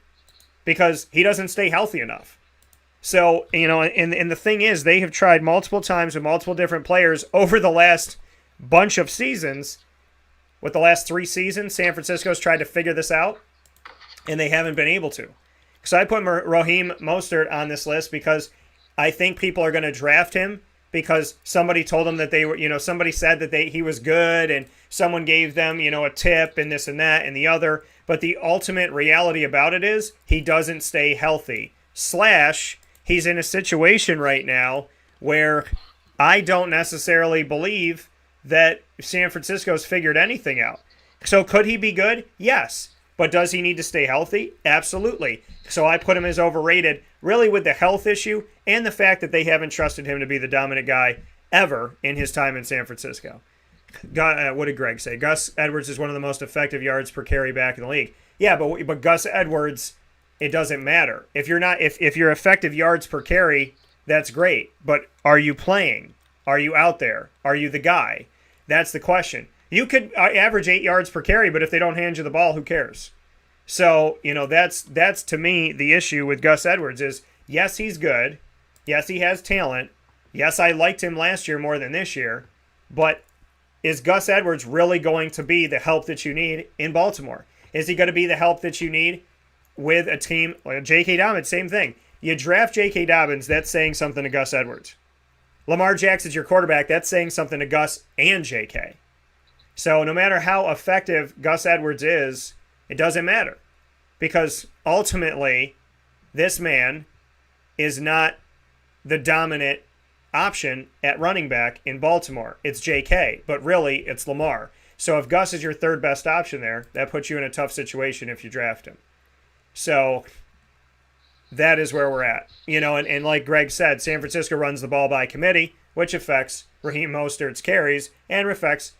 because he doesn't stay healthy enough. So, and the thing is, they have tried multiple times with multiple different players over the last bunch of seasons. With the last 3 seasons, San Francisco's tried to figure this out, and they haven't been able to. So I put Raheem Mostert on this list because I think people are going to draft him because somebody told them that they were, somebody said that he was good, and someone gave them, a tip and this and that and the other. But the ultimate reality about it is he doesn't stay healthy. / he's in a situation right now where I don't necessarily believe that San Francisco's figured anything out. So could he be good? Yes. But does he need to stay healthy? Absolutely. So I put him as overrated, really with the health issue and the fact that they haven't trusted him to be the dominant guy ever in his time in San Francisco. What did Greg say? Gus Edwards is one of the most effective yards per carry back in the league. Yeah, but Gus Edwards, it doesn't matter. If you're effective yards per carry, that's great. But are you playing? Are you out there? Are you the guy? That's the question. You could average 8 yards per carry, but if they don't hand you the ball, who cares? So, that's to me the issue with Gus Edwards is, yes, he's good. Yes, he has talent. Yes, I liked him last year more than this year. But is Gus Edwards really going to be the help that you need in Baltimore? Is he going to be the help that you need with a team like J.K. Dobbins? Same thing. You draft J.K. Dobbins, that's saying something to Gus Edwards. Lamar Jackson's your quarterback, that's saying something to Gus and J.K. So no matter how effective Gus Edwards is, it doesn't matter. Because ultimately, this man is not the dominant option at running back in Baltimore. It's J.K., but really it's Lamar. So if Gus is your third best option there, that puts you in a tough situation if you draft him. So that is where we're at. And like Greg said, San Francisco runs the ball by committee, which affects Raheem Mostert's carries and affects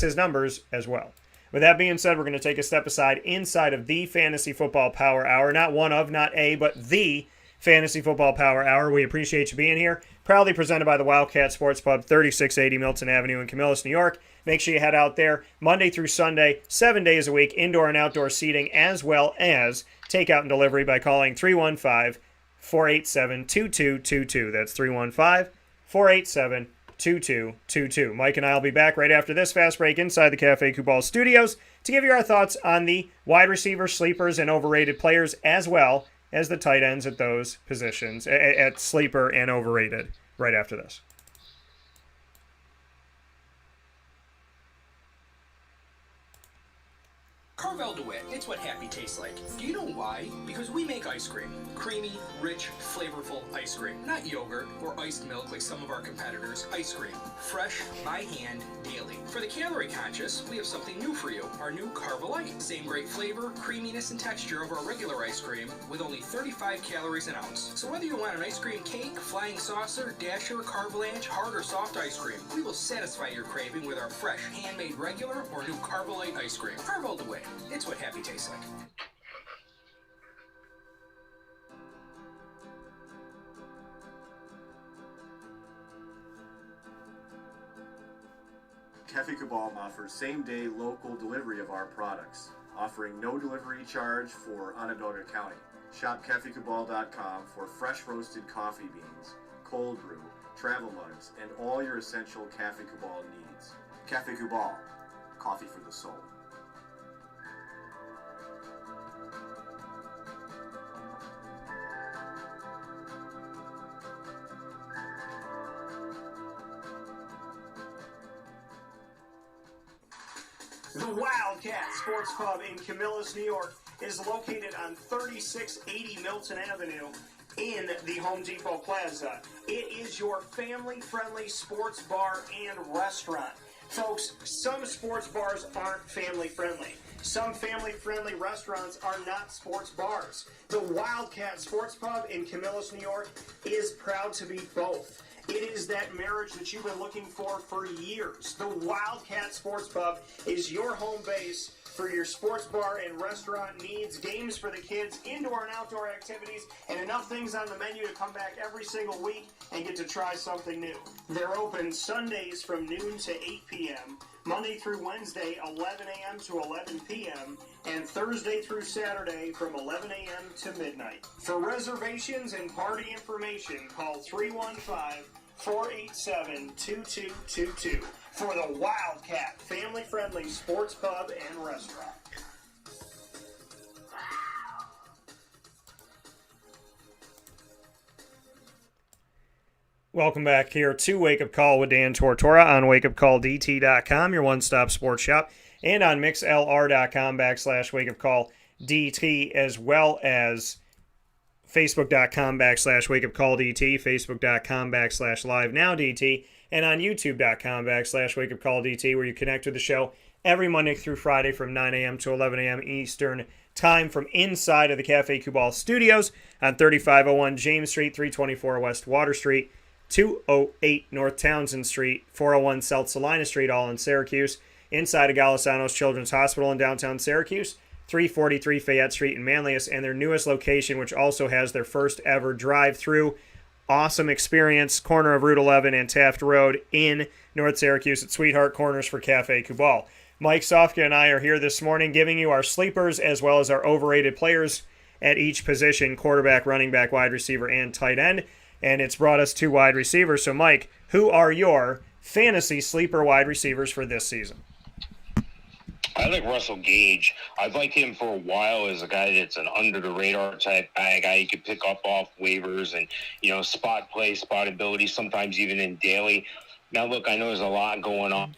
his numbers as well. With that being said, we're going to take a step aside inside of the Fantasy Football Power Hour. Not one of, not a, but the Fantasy Football Power Hour. We appreciate you being here. Proudly presented by the Wildcat Sports Pub, 3680 Milton Avenue in Camillus, New York. Make sure you head out there Monday through Sunday, 7 days a week, indoor and outdoor seating, as well as takeout and delivery by calling 315-487-2222. That's 315-487-2222. Mike and I will be back right after this fast break inside the Cafe Kubal studios to give you our thoughts on the wide receiver sleepers and overrated players, as well as the tight ends at those positions, at sleeper and overrated, right after this. Carvel DeWitt, it's what happy tastes like. Do you know why? Because we make ice cream. Creamy, rich, flavorful ice cream. Not yogurt or iced milk like some of our competitors. Ice cream. Fresh, by hand, daily. For the calorie conscious, we have something new for you. Our new Carvelite. Same great flavor, creaminess, and texture of our regular ice cream with only 35 calories an ounce. So whether you want an ice cream cake, flying saucer, dasher, carvalanche, hard or soft ice cream, we will satisfy your craving with our fresh, handmade regular or new Carvelite ice cream. Carvel DeWitt. It's what happy tastes like. Cafe Cabal offers same-day local delivery of our products, offering no delivery charge for Onondaga County. Shop cafecabal.com for fresh roasted coffee beans, cold brew, travel mugs, and all your essential Cafe Cabal needs. Cafe Cabal, coffee for the soul. The Wildcat Sports Pub in Camillus, New York is located on 3680 Milton Avenue in the Home Depot Plaza. It is your family-friendly sports bar and restaurant. Folks, some sports bars aren't family-friendly. Some family-friendly restaurants are not sports bars. The Wildcat Sports Pub in Camillus, New York is proud to be both. It is that marriage that you've been looking for years. The Wildcat Sports Pub is your home base for your sports bar and restaurant needs, games for the kids, indoor and outdoor activities, and enough things on the menu to come back every single week and get to try something new. They're open Sundays from noon to 8 p.m., Monday through Wednesday, 11 a.m. to 11 p.m., and Thursday through Saturday from 11 a.m. to midnight. For reservations and party information, call 315-487-2222 for the Wildcat family-friendly sports pub and restaurant. Welcome back here to Wake Up Call with Dan Tortora on wakeupcalldt.com, your one-stop sports shop, and on mixlr.com/wakeupcalldt, as well as facebook.com/wakeupcalldt, facebook.com/livenowdt, and on youtube.com/wakeupcalldt, where you connect with the show every Monday through Friday from 9 a.m. to 11 a.m. Eastern Time from inside of the Cafe Cubal studios on 3501 James Street, 324 West Water Street, 208 North Townsend Street, 401 South Salina Street, all in Syracuse, inside of Golisano's Children's Hospital in downtown Syracuse, 343 Fayette Street in Manlius, and their newest location, which also has their first ever drive-through. Awesome experience, corner of Route 11 and Taft Road in North Syracuse at Sweetheart Corners for Cafe Cubal. Mike Sofka and I are here this morning giving you our sleepers as well as our overrated players at each position, quarterback, running back, wide receiver, and tight end. And it's brought us two wide receivers. So, Mike, who are your fantasy sleeper wide receivers for this season? I like Russell Gage. I've liked him for a while as a guy that's an under-the-radar type guy, a guy you could pick up off waivers and, spot play, spot ability, sometimes even in daily. Now, look, I know there's a lot going on.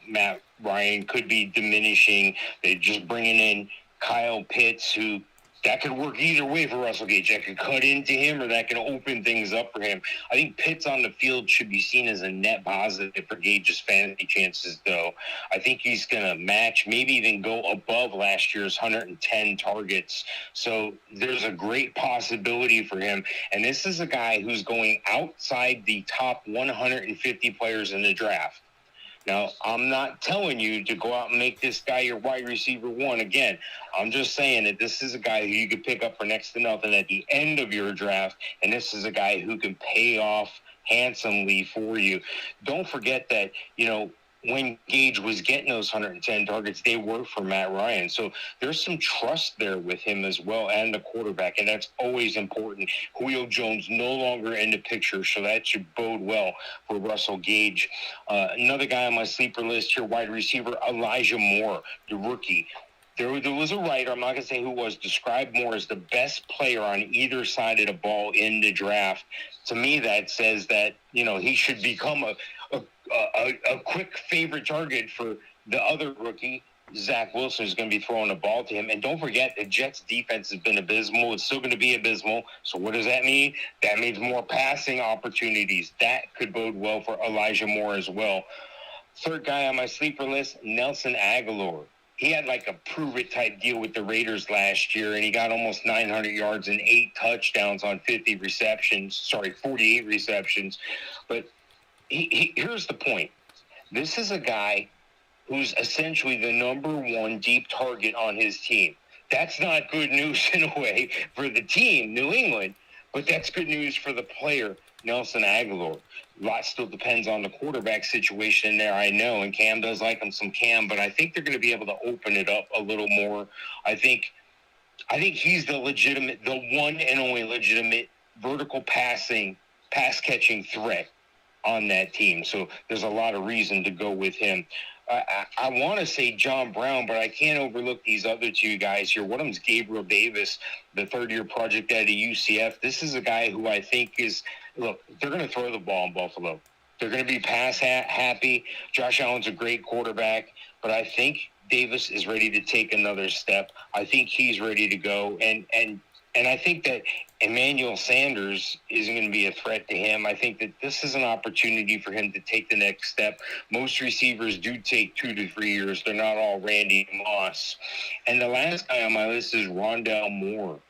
Matt Ryan could be diminishing. They're just bringing in Kyle Pitts, who that could work either way for Russell Gage. That could cut into him or that can open things up for him. I think Pitts on the field should be seen as a net positive for Gage's fantasy chances, though. I think he's going to match, maybe even go above last year's 110 targets. So there's a great possibility for him. And this is a guy who's going outside the top 150 players in the draft. Now, I'm not telling you to go out and make this guy your wide receiver one. Again, I'm just saying that this is a guy who you could pick up for next to nothing at the end of your draft, and this is a guy who can pay off handsomely for you. Don't forget that, when Gage was getting those 110 targets, they were for Matt Ryan. So there's some trust there with him as well and the quarterback, and that's always important. Julio Jones no longer in the picture, so that should bode well for Russell Gage. Another guy on my sleeper list here, wide receiver, Elijah Moore, the rookie. There was a writer, I'm not going to say who was, described Moore as the best player on either side of the ball in the draft. To me, that says that, he should become a quick favorite target for the other rookie. Zach Wilson is going to be throwing the ball to him. And don't forget, the Jets' defense has been abysmal. It's still going to be abysmal. So what does that mean? That means more passing opportunities. That could bode well for Elijah Moore as well. Third guy on my sleeper list, Nelson Aguilar. He had like a prove-it type deal with the Raiders last year, and he got almost 900 yards and 8 touchdowns on 48 receptions. But here's the point. This is a guy who's essentially the number one deep target on his team. That's not good news in a way for the team, New England, but that's good news for the player, Nelson Aguilar. A lot still depends on the quarterback situation there, I know, and Cam does like him some Cam, but I think they're going to be able to open it up a little more. I think he's the one and only legitimate vertical pass-catching threat on that team. So there's a lot of reason to go with him. I want to say John Brown, but I can't overlook these other two guys here. One of them's Gabriel Davis, the third-year project out of UCF. This is a guy who I think is – look, they're going to throw the ball in Buffalo. They're going to be pass-happy. Josh Allen's a great quarterback, but I think Davis is ready to take another step. I think he's ready to go, and I think that Emmanuel Sanders isn't going to be a threat to him. I think that this is an opportunity for him to take the next step. Most receivers do take 2 to 3 years. They're not all Randy Moss. And the last guy on my list is Rondale Moore.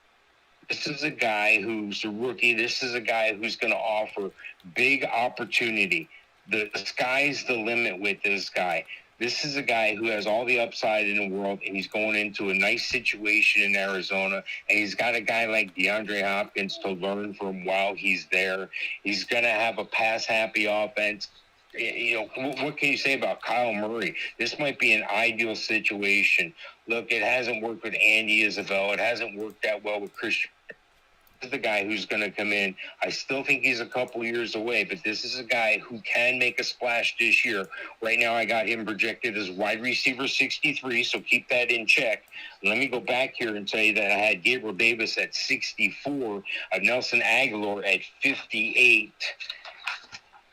This is a guy who's a rookie. This is a guy who's going to offer big opportunity. The sky's the limit with this guy. This is a guy who has all the upside in the world, and he's going into a nice situation in Arizona, and he's got a guy like DeAndre Hopkins to learn from while he's there. He's going to have a pass-happy offense. What can you say about Kyle Murray? This might be an ideal situation. Look, it hasn't worked with Andy Isabel. It hasn't worked that well with Christian. This is the guy who's going to come in. I still think he's a couple years away, but this is a guy who can make a splash this year. Right now, I got him projected as wide receiver 63, so keep that in check. Let me go back here and tell you that I had Gabriel Davis at 64, Nelson Aguilar at 58.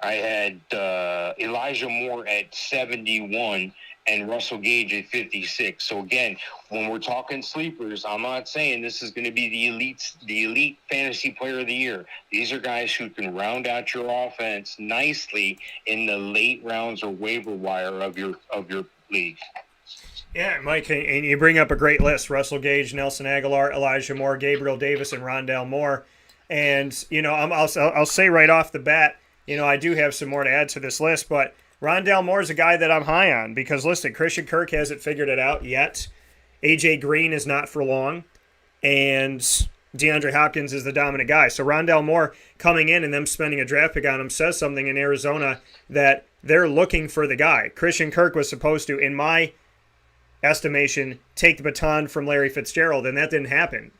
I had Elijah Moore at 71 and Russell Gage at 56. So again, when we're talking sleepers, I'm not saying this is going to be the elite fantasy player of the year. These are guys who can round out your offense nicely in the late rounds or waiver wire of your league. Yeah, Mike, and you bring up a great list: Russell Gage, Nelson Aguilar, Elijah Moore, Gabriel Davis, and Rondale Moore. And I'll say right off the bat, I do have some more to add to this list, but Rondale Moore is a guy that I'm high on because, listen, Christian Kirk hasn't figured it out yet. A.J. Green is not for long, and DeAndre Hopkins is the dominant guy. So Rondale Moore coming in and them spending a draft pick on him says something in Arizona that they're looking for the guy. Christian Kirk was supposed to, in my estimation, take the baton from Larry Fitzgerald, and that didn't happen.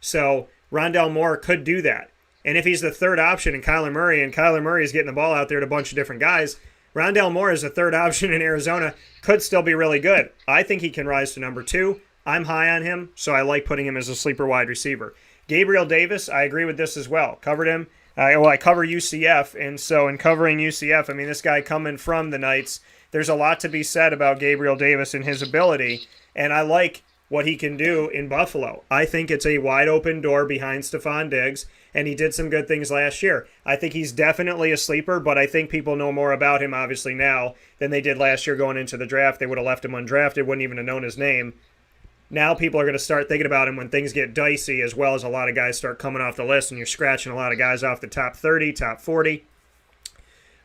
So Rondale Moore could do that. And if he's the third option in Kyler Murray, and Kyler Murray is getting the ball out there to a bunch of different guys, Rondale Moore as a third option in Arizona could still be really good. I think he can rise to number 2. I'm high on him, so I like putting him as a sleeper wide receiver. Gabriel Davis, I agree with this as well. Covered him. I cover UCF, and so in covering UCF, I mean, this guy coming from the Knights, there's a lot to be said about Gabriel Davis and his ability, and I like what he can do in Buffalo. I think it's a wide open door behind Stephon Diggs, and he did some good things last year. I think he's definitely a sleeper, but I think people know more about him, obviously, now than they did last year going into the draft. They would have left him undrafted, wouldn't even have known his name. Now people are going to start thinking about him when things get dicey, as well as a lot of guys start coming off the list, and you're scratching a lot of guys off the top 30, top 40.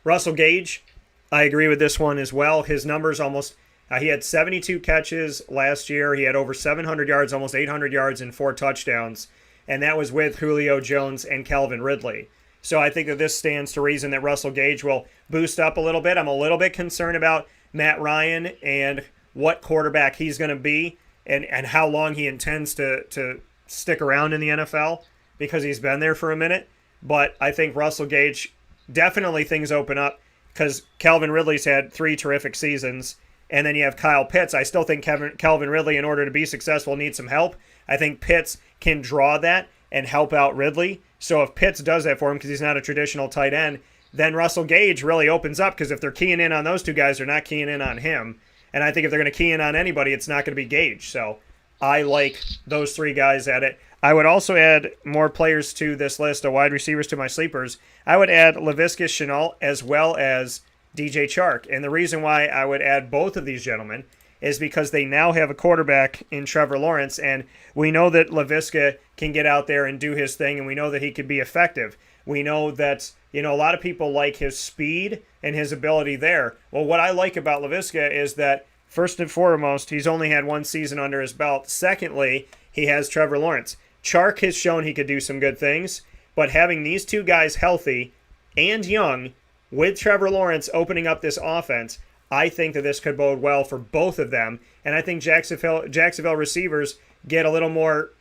Russell Gage, I agree with this one as well. His numbers almost... he had 72 catches last year. He had over 700 yards, almost 800 yards, and 4 touchdowns. And that was with Julio Jones and Calvin Ridley. So I think that this stands to reason that Russell Gage will boost up a little bit. I'm a little bit concerned about Matt Ryan and what quarterback he's going to be and how long he intends to stick around in the NFL because he's been there for a minute. But I think Russell Gage, definitely things open up because Calvin Ridley's had 3 terrific seasons. And then you have Kyle Pitts. I still think Calvin Ridley, in order to be successful, needs some help. I think Pitts can draw that and help out Ridley. So if Pitts does that for him because he's not a traditional tight end, then Russell Gage really opens up because if they're keying in on those 2 guys, they're not keying in on him. And I think if they're going to key in on anybody, it's not going to be Gage. So I like those 3 guys at it. I would also add more players to this list of wide receivers to my sleepers. I would add Laviska Shenault as well as DJ Chark. And the reason why I would add both of these gentlemen is because they now have a quarterback in Trevor Lawrence, and we know that Laviska can get out there and do his thing, and we know that he could be effective. We know that, a lot of people like his speed and his ability there. Well, what I like about Laviska is that, first and foremost, he's only had 1 season under his belt. Secondly, he has Trevor Lawrence. Chark has shown he could do some good things, but having these 2 guys healthy and young, with Trevor Lawrence opening up this offense, I think that this could bode well for both of them. And I think Jacksonville receivers get a little more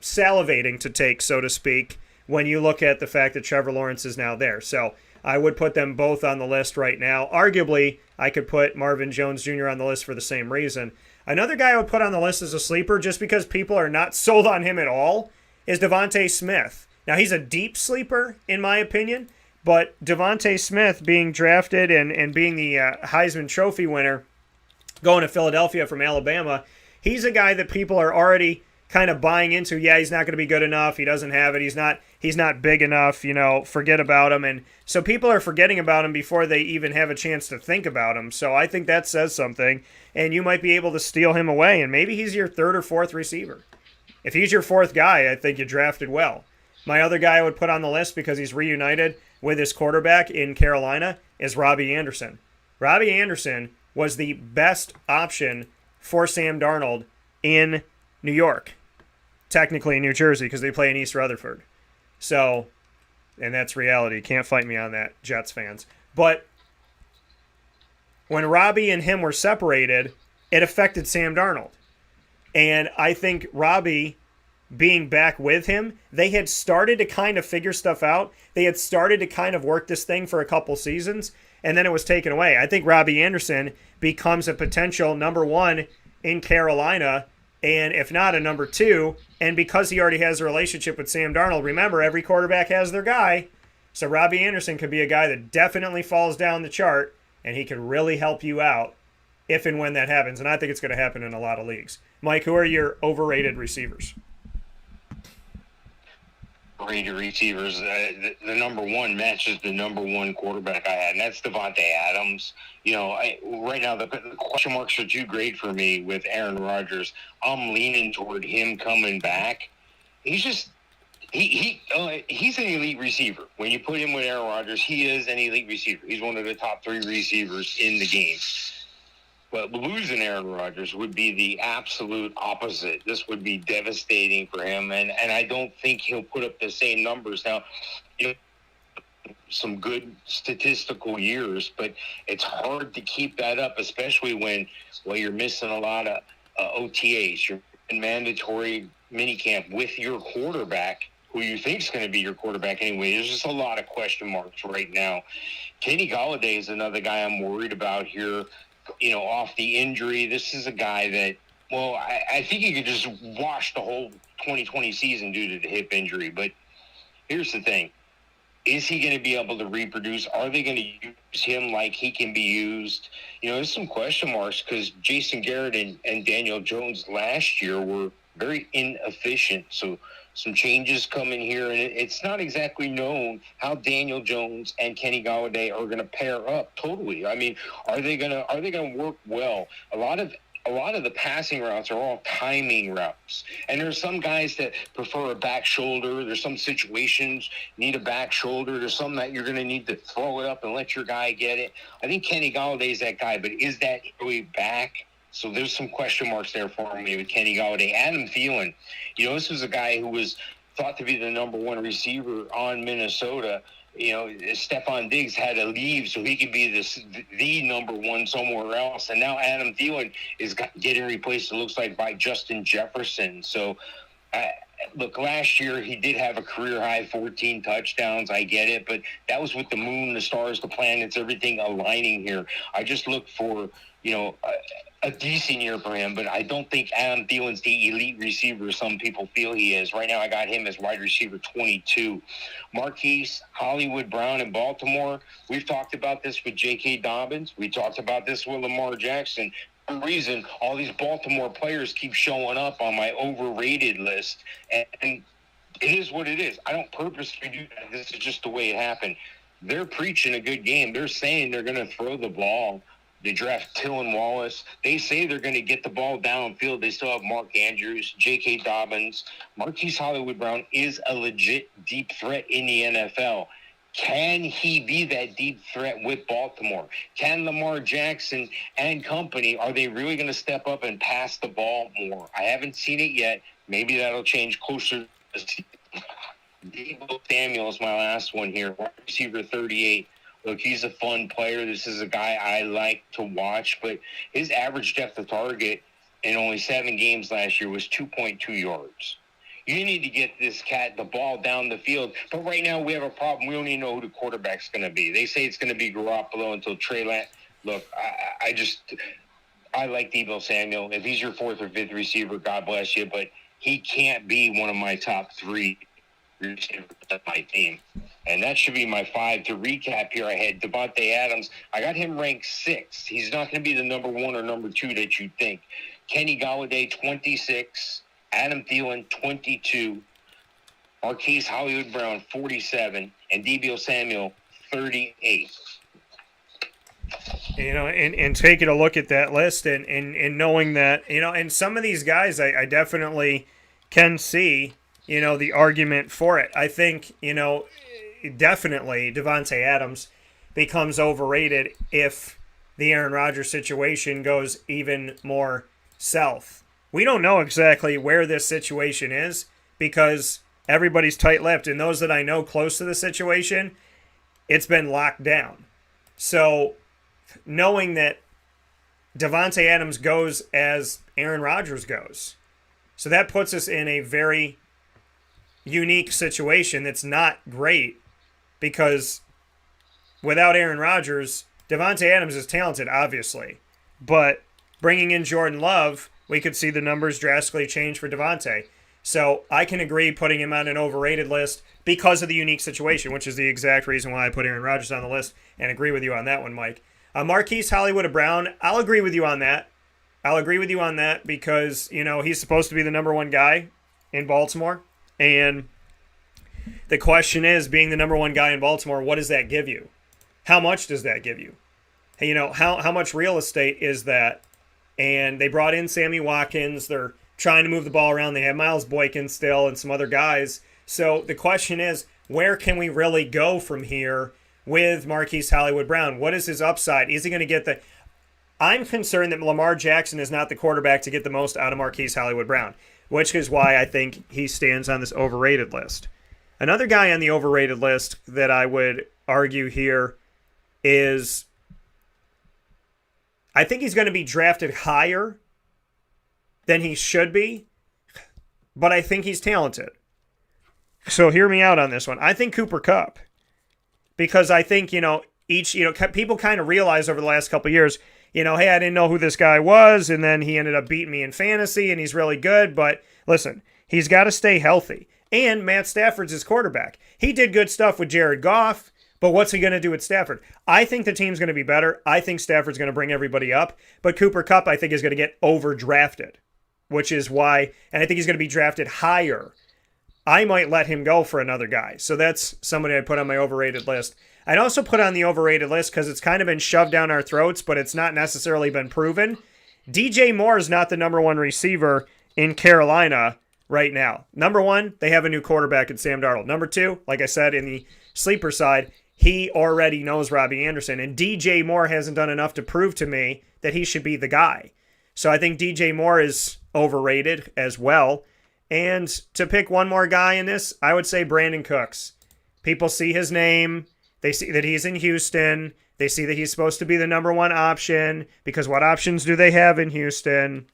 salivating to take, so to speak, when you look at the fact that Trevor Lawrence is now there. So I would put them both on the list right now. Arguably, I could put Marvin Jones Jr. on the list for the same reason. Another guy I would put on the list as a sleeper, just because people are not sold on him at all, is Devontae Smith. Now, he's a deep sleeper, in my opinion. But Devontae Smith being drafted and being the Heisman Trophy winner, going to Philadelphia from Alabama, he's a guy that people are already kind of buying into. Yeah, he's not going to be good enough. He doesn't have it. He's not big enough. Forget about him. And so people are forgetting about him before they even have a chance to think about him. So I think that says something. And you might be able to steal him away. And maybe he's your 3rd or 4th receiver. If he's your 4th guy, I think you drafted well. My other guy I would put on the list because he's reunited with his quarterback in Carolina is Robbie Anderson. Robbie Anderson was the best option for Sam Darnold in New York. Technically in New Jersey because they play in East Rutherford. So, and that's reality. Can't fight me on that, Jets fans. But when Robbie and him were separated, it affected Sam Darnold. And I think Robbie being back with him, they had started to kind of figure stuff out. They had started to kind of work this thing for a couple seasons, and then it was taken away. I think Robbie Anderson becomes a potential number one in Carolina, and if not a number two, and because he already has a relationship with Sam Darnold, remember, every quarterback has their guy, so Robbie Anderson could be a guy that definitely falls down the chart, and he could really help you out if and when that happens, and I think it's going to happen in a lot of leagues. Mike, who are your overrated receivers? Rated receivers, the number one matches the number one quarterback I had, and that's Devontae Adams. Right now the question marks are too great for me with Aaron Rodgers. I'm leaning toward him coming back. He's just he's an elite receiver. When you put him with Aaron Rodgers, he is an elite receiver. He's one of the top 3 receivers in the game. But losing Aaron Rodgers would be the absolute opposite. This would be devastating for him, and I don't think he'll put up the same numbers. Now, some good statistical years, but it's hard to keep that up, especially when, you're missing a lot of OTAs. You're in mandatory minicamp with your quarterback, who you think is going to be your quarterback anyway. There's just a lot of question marks right now. Kenny Golladay is another guy I'm worried about here. Off the injury, this is a guy that, I think he could just wash the whole 2020 season due to the hip injury. But here's the thing. Is he going to be able to reproduce? Are they going to use him like he can be used? There's some question marks because Jason Garrett and Daniel Jones last year were very inefficient. So some changes coming here, and it's not exactly known how Daniel Jones and Kenny Golladay are going to pair up totally. I mean, are they going to work well? A lot of the passing routes are all timing routes, and there's some guys that prefer a back shoulder. There's some situations need a back shoulder. There's some that you're going to need to throw it up and let your guy get it. I think Kenny Golladay is that guy, but is that really back? So there's some question marks there for me with Kenny Golladay. Adam Thielen, this was a guy who was thought to be the number one receiver on Minnesota. Stephon Diggs had to leave so he could be the number one somewhere else. And now Adam Thielen is getting replaced, it looks like, by Justin Jefferson. So, look, last year he did have a career-high 14 touchdowns. I get it, but that was with the moon, the stars, the planets, everything aligning here. I just look for, a decent year for him, but I don't think Adam Thielen's the elite receiver some people feel he is. Right now I got him as wide receiver 22. Marquise Hollywood Brown in Baltimore. We've talked about this with J.K. Dobbins. We talked about this with Lamar Jackson. For some reason, all these Baltimore players keep showing up on my overrated list, and it is what it is. I don't purposely do that. This is just the way it happened. They're preaching a good game. They're saying they're going to throw the ball. They draft Tylan Wallace. They say they're going to get the ball downfield. They still have Mark Andrews, J.K. Dobbins. Marquise Hollywood Brown is a legit deep threat in the NFL. Can he be that deep threat with Baltimore? Can Lamar Jackson and company, are they really going to step up and pass the ball more? I haven't seen it yet. Maybe that'll change closer. Deebo Samuel is my last one here, wide receiver 38. Look, he's a fun player. This is a guy I like to watch, but his average depth of target in only 7 games last year was 2.2 yards. You need to get this cat the ball down the field. But right now we have a problem. We don't even know who the quarterback's going to be. They say it's going to be Garoppolo until Trey Lance. Look, I like Deebo Samuel. If he's your 4th or 5th receiver, God bless you. But he can't be one of my top 3 receivers of my team. And that should be my 5. To recap here, I had Devontae Adams. I got him ranked 6th. He's not going to be the number 1 or number 2 that you think. Kenny Golladay, 26. Adam Thielen, 22. Marquise Hollywood Brown, 47. And Deebo Samuel, 38. And taking a look at that list and knowing that, and some of these guys I definitely can see, the argument for it. I think, definitely Devontae Adams becomes overrated if the Aaron Rodgers situation goes even more south. We don't know exactly where this situation is because everybody's tight-lipped, and those that I know close to the situation, it's been locked down. So knowing that Davante Adams goes as Aaron Rodgers goes, so that puts us in a very unique situation that's not great because without Aaron Rodgers, Davante Adams is talented, obviously, but bringing in Jordan Love, we could see the numbers drastically change for Davante. So I can agree putting him on an overrated list because of the unique situation, which is the exact reason why I put Aaron Rodgers on the list, and agree with you on that one, Mike. Marquise Hollywood Brown, I'll agree with you on that. I'll agree with you on that because, you know, he's supposed to be the number one guy in Baltimore. And the question is, being the number one guy in Baltimore, what does that give you? How much does that give you? You know, how much real estate is that? And they brought in Sammy Watkins. They're trying to move the ball around. They have Miles Boykin still and some other guys. So the question is, where can we really go from here with Marquise Hollywood Brown? What is his upside? Is he going to get the... I'm concerned that Lamar Jackson is not the quarterback to get the most out of Marquise Hollywood Brown, which is why I think he stands on this overrated list. Another guy on the overrated list that I would argue here is I think he's going to be drafted higher than he should be, but I think he's talented. So hear me out on this one. I think Cooper Kupp, because I think, people kind of realize over the last couple of years, hey, I didn't know who this guy was, and then he ended up beating me in fantasy, and he's really good, but listen, he's got to stay healthy. And Matt Stafford's his quarterback. He did good stuff with Jared Goff, but what's he going to do with Stafford? I think the team's going to be better. I think Stafford's going to bring everybody up, but Cooper Kupp, I think, is going to get overdrafted, which is why, and I think he's going to be drafted higher. I might let him go for another guy. So that's somebody I'd put on my overrated list. I'd also put on the overrated list because it's kind of been shoved down our throats, but it's not necessarily been proven. DJ Moore is not the number one receiver in Carolina right now. Number one, they have a new quarterback in Sam Darnold. Number two, like I said, in the sleeper side, he already knows Robbie Anderson. And DJ Moore hasn't done enough to prove to me that he should be the guy. So I think DJ Moore is overrated as well. And to pick one more guy in this, I would say Brandon Cooks. People see his name. They see that he's in Houston. They see that he's supposed to be the number one option because what options do they have in Houston?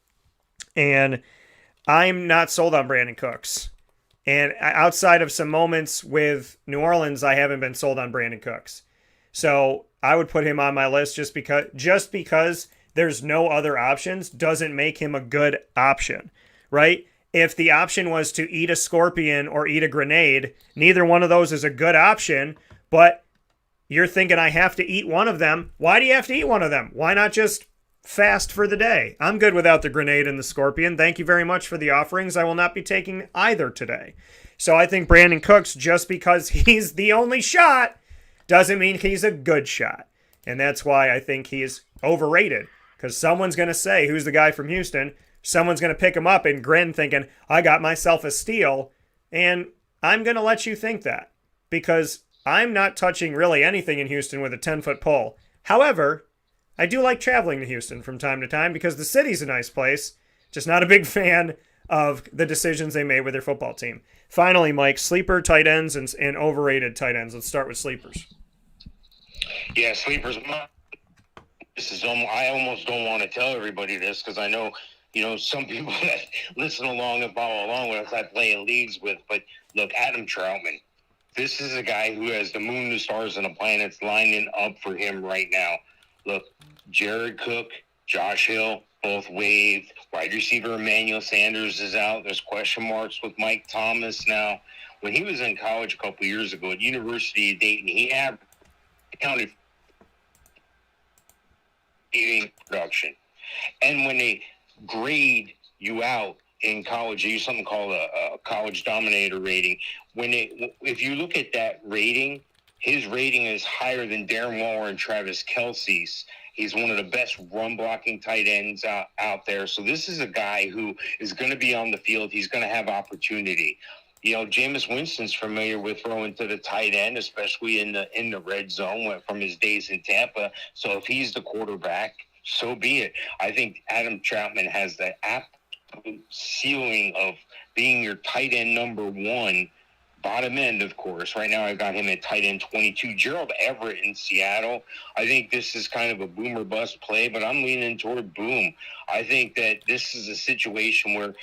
And I'm not sold on Brandon Cooks. And outside of some moments with New Orleans, I haven't been sold on Brandon Cooks. So I would put him on my list just because there's no other options doesn't make him a good option, right? If the option was to eat a scorpion or eat a grenade, neither one of those is a good option, but you're thinking I have to eat one of them. Why do you have to eat one of them? Why not just fast for the day? I'm good without the grenade and the scorpion. Thank you very much for the offerings. I will not be taking either today. So I think Brandon Cooks, just because he's the only shot, doesn't mean he's a good shot. And that's why I think he's overrated, because someone's going to say, who's the guy from Houston? Someone's going to pick him up and grin thinking, I got myself a steal. And I'm going to let you think that because I'm not touching really anything in Houston with a 10-foot pole. However, I do like traveling to Houston from time to time because the city's a nice place. Just not a big fan of the decisions they made with their football team. Finally, Mike, sleeper tight ends and overrated tight ends. Let's start with sleepers. Yeah, sleepers. I almost don't want to tell everybody this because I know, some people that listen along and follow along with us I play in leagues with. But look, Adam Troutman. This is a guy who has the moon, the stars, and the planets lining up for him right now. Look, Jared Cook, Josh Hill, both waived. Wide receiver Emmanuel Sanders is out. There's question marks with Mike Thomas now. When he was in college a couple years ago at University of Dayton, he accounted for production. And when they grade you out in college, they use something called a college dominator rating. If you look at that rating, his rating is higher than Darren Waller and Travis Kelce's. He's one of the best run-blocking tight ends out there. So this is a guy who is going to be on the field. He's going to have opportunity. Jameis Winston's familiar with throwing to the tight end, especially in the red zone from his days in Tampa. So if he's the quarterback, so be it. I think Adam Troutman has the absolute ceiling of being your tight end number one, bottom end, of course. Right now I've got him at tight end 22. Gerald Everett in Seattle. I think this is kind of a boomer bust play, but I'm leaning toward boom. I think that this is a situation where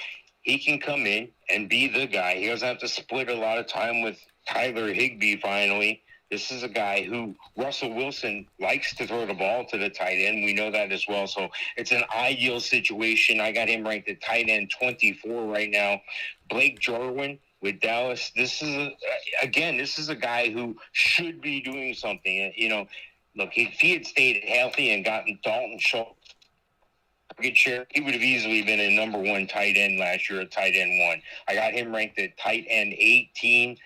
he can come in and be the guy. He doesn't have to split a lot of time with Tyler Higbee finally. This is a guy who Russell Wilson likes to throw the ball to the tight end. We know that as well. So it's an ideal situation. I got him ranked at tight end 24 right now. Blake Jarwin with Dallas. This is a guy who should be doing something. Look, if he had stayed healthy and gotten Dalton Schultz share, he would have easily been a number one tight end last year, a tight end 1. I got him ranked at tight end 18.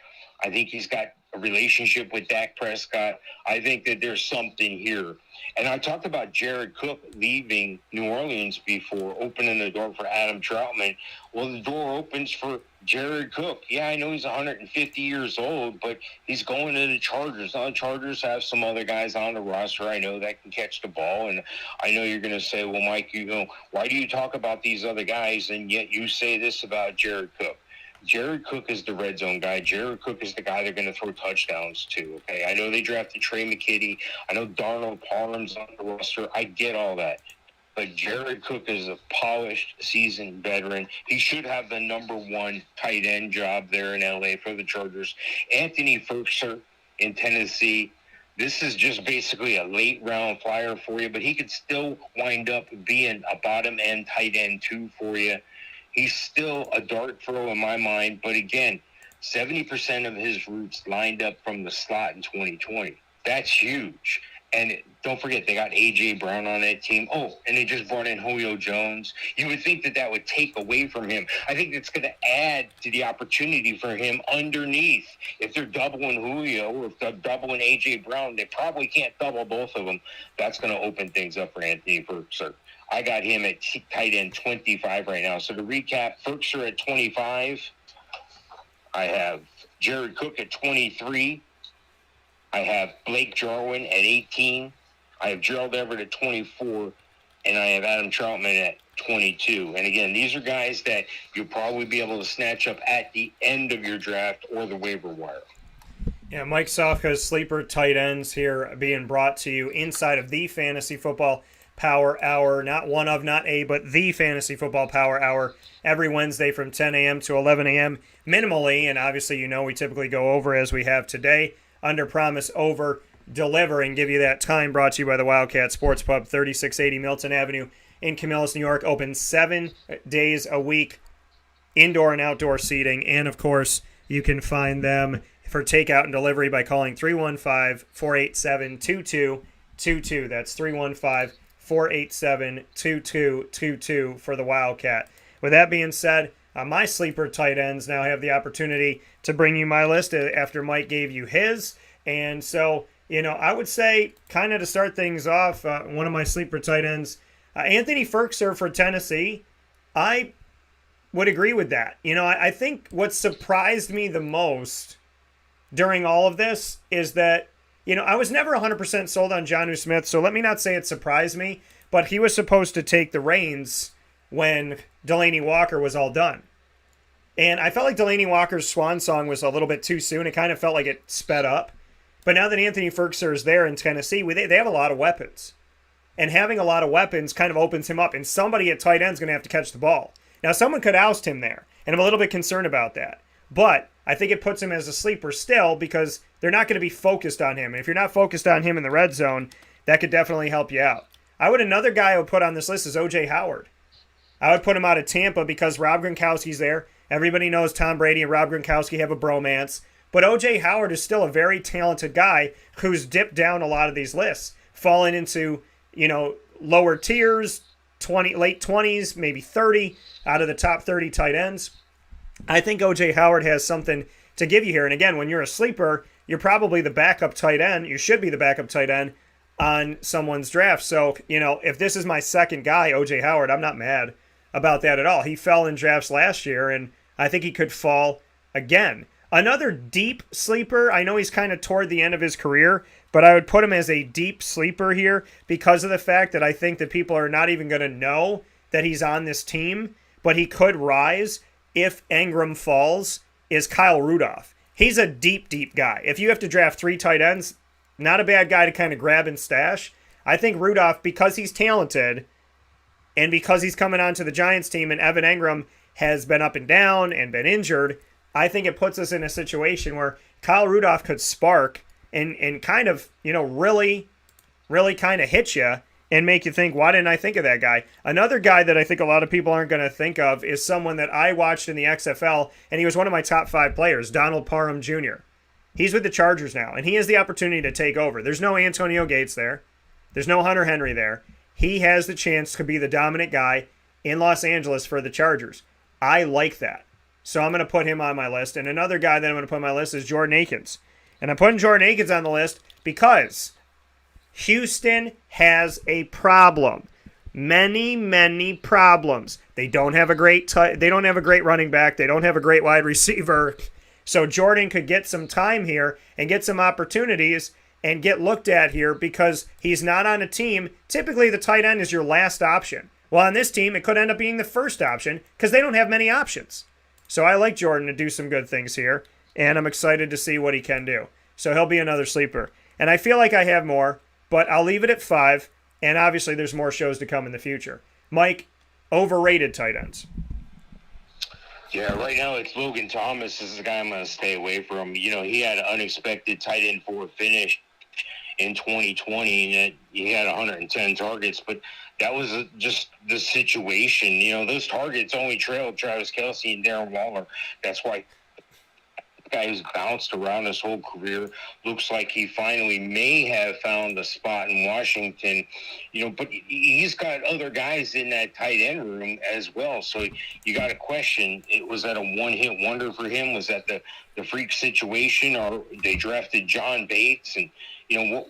I think he's got a relationship with Dak Prescott. I think that there's something here. And I talked about Jared Cook leaving New Orleans before, opening the door for Adam Troutman. Well, the door opens for Jared Cook. Yeah, I know he's 150 years old, but he's going to the Chargers. Now, the Chargers have some other guys on the roster I know that can catch the ball. And I know you're going to say, well, Mike, why do you talk about these other guys and yet you say this about Jared Cook? Jared Cook is the red zone guy. Jared Cook is the guy they're going to throw touchdowns to, okay? I know they drafted Trey McKitty. I know Darnold Parham's on the roster. I get all that. But Jared Cook is a polished, seasoned veteran. He should have the number one tight end job there in L.A. for the Chargers. Anthony Firkser in Tennessee. This is just basically a late-round flyer for you, but he could still wind up being a bottom-end tight end, too, for you. He's still a dart throw in my mind, but again, 70% of his routes lined up from the slot in 2020. That's huge. And don't forget, they got A.J. Brown on that team. Oh, and they just brought in Julio Jones. You would think that would take away from him. I think it's going to add to the opportunity for him underneath. If they're doubling Julio or if they're doubling A.J. Brown, they probably can't double both of them. That's going to open things up for Anthony Firkser. I got him at tight end 25 right now. So to recap, Firkser at 25. I have Jared Cook at 23. I have Blake Jarwin at 18. I have Gerald Everett at 24. And I have Adam Troutman at 22. And again, these are guys that you'll probably be able to snatch up at the end of your draft or the waiver wire. Yeah, Mike Sofka's sleeper tight ends here being brought to you inside of the Fantasy Football Power Hour, not one of, not a, but the Fantasy Football Power Hour every Wednesday from 10 a.m. to 11 a.m. minimally, and obviously we typically go over as we have today, under promise, over deliver, and give you that time. Brought to you by the Wildcat Sports Pub, 3680 Milton Avenue in Camillus, New York, open 7 days a week, indoor and outdoor seating, and of course you can find them for takeout and delivery by calling 315-487-2222. That's 315-487-2222 for the Wildcat. With that being said, my sleeper tight ends now have the opportunity to bring you my list after Mike gave you his. And so, I would say kind of to start things off, one of my sleeper tight ends, Anthony Firkser for Tennessee. I would agree with that. I think what surprised me the most during all of this is that I was never 100% sold on Jonnu Smith, so let me not say it surprised me, but he was supposed to take the reins when Delaney Walker was all done. And I felt like Delaney Walker's swan song was a little bit too soon. It kind of felt like it sped up. But now that Anthony Firkser is there in Tennessee, they have a lot of weapons. And having a lot of weapons kind of opens him up, and somebody at tight end is going to have to catch the ball. Now, someone could oust him there, and I'm a little bit concerned about that. But I think it puts him as a sleeper still because they're not going to be focused on him. And if you're not focused on him in the red zone, that could definitely help you out. Another guy I would put on this list is O.J. Howard. I would put him out of Tampa because Rob Gronkowski's there. Everybody knows Tom Brady and Rob Gronkowski have a bromance. But O.J. Howard is still a very talented guy who's dipped down a lot of these lists, fallen into, lower tiers, late 20s, maybe 30 out of the top 30 tight ends. I think O.J. Howard has something to give you here. And again, when you're a sleeper, you're probably the backup tight end. You should be the backup tight end on someone's draft. So, if this is my second guy, O.J. Howard, I'm not mad about that at all. He fell in drafts last year, and I think he could fall again, another deep sleeper. I know he's kind of toward the end of his career, but I would put him as a deep sleeper here because of the fact that I think that people are not even going to know that he's on this team, but he could rise if Ingram falls, is Kyle Rudolph. He's a deep, deep guy. If you have to draft 3 tight ends, not a bad guy to kind of grab and stash. I think Rudolph, because he's talented and because he's coming onto the Giants team and Evan Ingram has been up and down and been injured, I think it puts us in a situation where Kyle Rudolph could spark and kind of, really, really kind of hit you and make you think, why didn't I think of that guy? Another guy that I think a lot of people aren't going to think of is someone that I watched in the XFL, and he was one of my top 5 players, Donald Parham Jr. He's with the Chargers now, and he has the opportunity to take over. There's no Antonio Gates there. There's no Hunter Henry there. He has the chance to be the dominant guy in Los Angeles for the Chargers. I like that. So I'm going to put him on my list. And another guy that I'm going to put on my list is Jordan Akins. And I'm putting Jordan Akins on the list because Houston has a problem. Many, many problems. They don't have a great running back. They don't have a great wide receiver. So Jordan could get some time here and get some opportunities and get looked at here because he's not on a team. Typically, the tight end is your last option. Well, on this team, it could end up being the first option because they don't have many options. So I like Jordan to do some good things here, and I'm excited to see what he can do. So he'll be another sleeper. And I feel like I have more, but I'll leave it at 5, and obviously there's more shows to come in the future. Mike, overrated tight ends. Yeah, right now it's Logan Thomas. This is the guy I'm going to stay away from. He had an unexpected tight end 4 finish in 2020, and he had 110 targets, but that was just the situation. Those targets only trailed Travis Kelce and Darren Waller. That's why the guy who's bounced around his whole career looks like he finally may have found a spot in Washington, but he's got other guys in that tight end room as well. So you got to question, was that a one-hit wonder for him? Was that the freak situation, or they drafted John Bates? And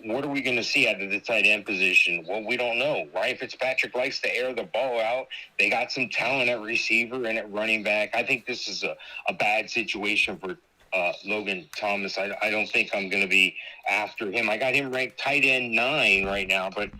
what are we going to see out of the tight end position? Well, we don't know. Ryan Fitzpatrick likes to air the ball out. They got some talent at receiver and at running back. I think this is a bad situation for Logan Thomas. I don't think I'm going to be after him. I got him ranked tight end 9 right now, but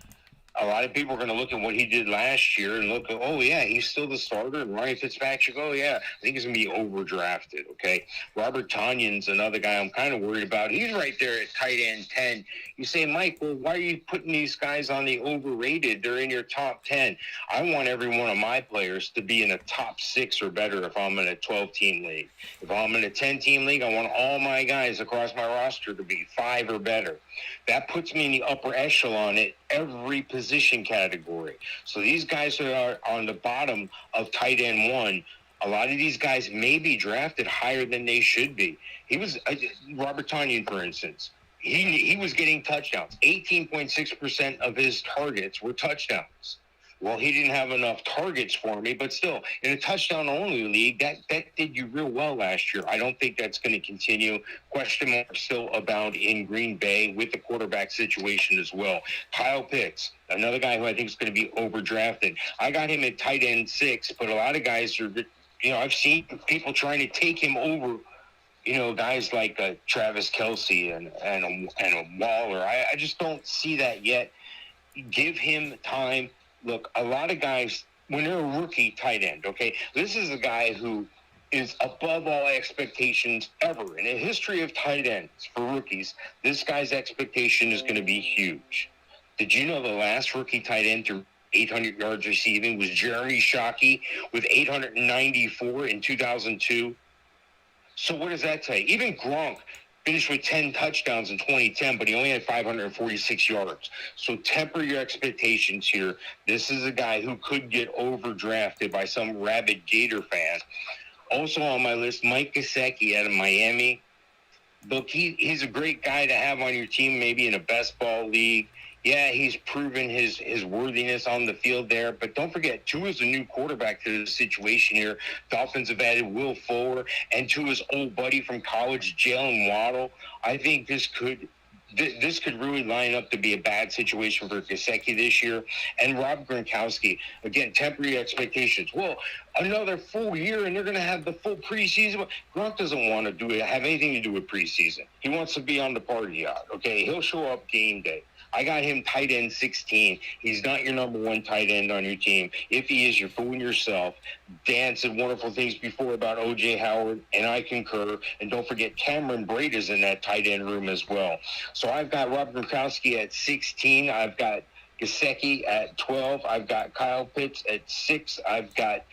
a lot of people are going to look at what he did last year and look at, oh, yeah, he's still the starter. And Ryan Fitzpatrick, oh, yeah, I think he's going to be overdrafted, okay? Robert Tonyan's another guy I'm kind of worried about. He's right there at tight end 10. You say, Mike, well, why are you putting these guys on the overrated? They're in your top 10. I want every one of my players to be in a top 6 or better if I'm in a 12-team league. If I'm in a 10-team league, I want all my guys across my roster to be 5 or better. That puts me in the upper echelon at every position category. So these guys that are on the bottom of tight end 1, a lot of these guys may be drafted higher than they should be. Robert Tonyan, for instance, he was getting touchdowns. 18.6% of his targets were touchdowns. Well, he didn't have enough targets for me, but still, in a touchdown-only league, that did you real well last year. I don't think that's going to continue. Question marks still abound in Green Bay with the quarterback situation as well. Kyle Pitts, another guy who I think is going to be overdrafted. I got him at tight end 6, but a lot of guys are, I've seen people trying to take him over, guys like Travis Kelce and a Waller. I just don't see that yet. Give him time. Look, a lot of guys, when they're a rookie tight end, okay, this is a guy who is above all expectations ever. In a history of tight ends for rookies, this guy's expectation is going to be huge. Did you know the last rookie tight end to 800 yards receiving was Jeremy Shockey with 894 in 2002? So what does that tell you? Even Gronk finished with 10 touchdowns in 2010, but he only had 546 yards. So temper your expectations here. This is a guy who could get overdrafted by some rabid Gator fan. Also on my list, Mike Gesicki out of Miami. Look, he's a great guy to have on your team, maybe in a best ball league. Yeah, he's proven his worthiness on the field there. But don't forget, Tua's a new quarterback to the situation here. Dolphins have added Will Fuller and Tua's old buddy from college, Jalen Waddle. I think this could this could really line up to be a bad situation for Gesicki this year. And Rob Gronkowski, again, temper your expectations. Well, another full year, and they're going to have the full preseason. Gronk doesn't want to have anything to do with preseason. He wants to be on the party yacht, okay? He'll show up game day. I got him tight end 16. He's not your number one tight end on your team. If he is, you're fooling yourself. Dan said wonderful things before about O.J. Howard, and I concur. And don't forget, Cameron Braid is in that tight end room as well. So I've got Rob Gronkowski at 16. I've got Gesicki at 12. I've got Kyle Pitts at 6. I've got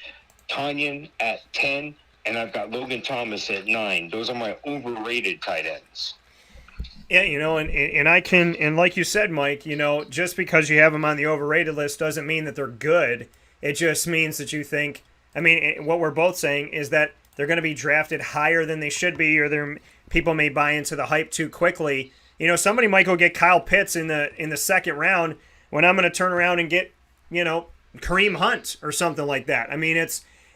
Tanyan at 10. And I've got Logan Thomas at 9. Those are my overrated tight ends. Yeah, and I can, and like you said, Mike, just because you have them on the overrated list doesn't mean that they're good. It just means that you think, what we're both saying is that they're going to be drafted higher than they should be, or people may buy into the hype too quickly. Somebody might go get Kyle Pitts in the second round when I'm going to turn around and get, Kareem Hunt or something like that.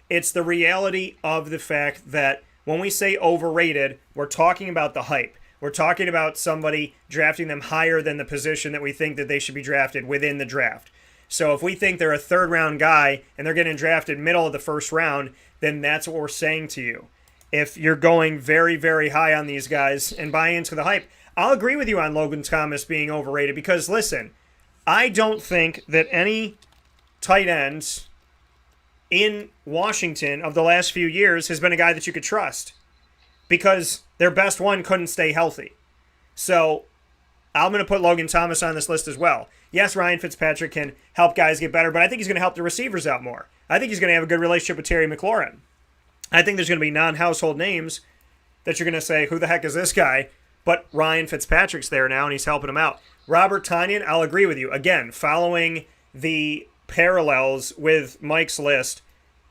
It's the reality of the fact that when we say overrated, we're talking about the hype. We're talking about somebody drafting them higher than the position that we think that they should be drafted within the draft. So if we think they're a third-round guy and they're getting drafted middle of the first round, then that's what we're saying to you. If you're going very, very high on these guys and buying into the hype, I'll agree with you on Logan Thomas being overrated because, listen, I don't think that any tight ends in Washington of the last few years has been a guy that you could trust because their best one couldn't stay healthy. So I'm going to put Logan Thomas on this list as well. Yes, Ryan Fitzpatrick can help guys get better, but I think he's going to help the receivers out more. I think he's going to have a good relationship with Terry McLaurin. I think there's going to be non-household names that you're going to say, who the heck is this guy? But Ryan Fitzpatrick's there now, and he's helping him out. Robert Tonyan, I'll agree with you. Again, following the parallels with Mike's list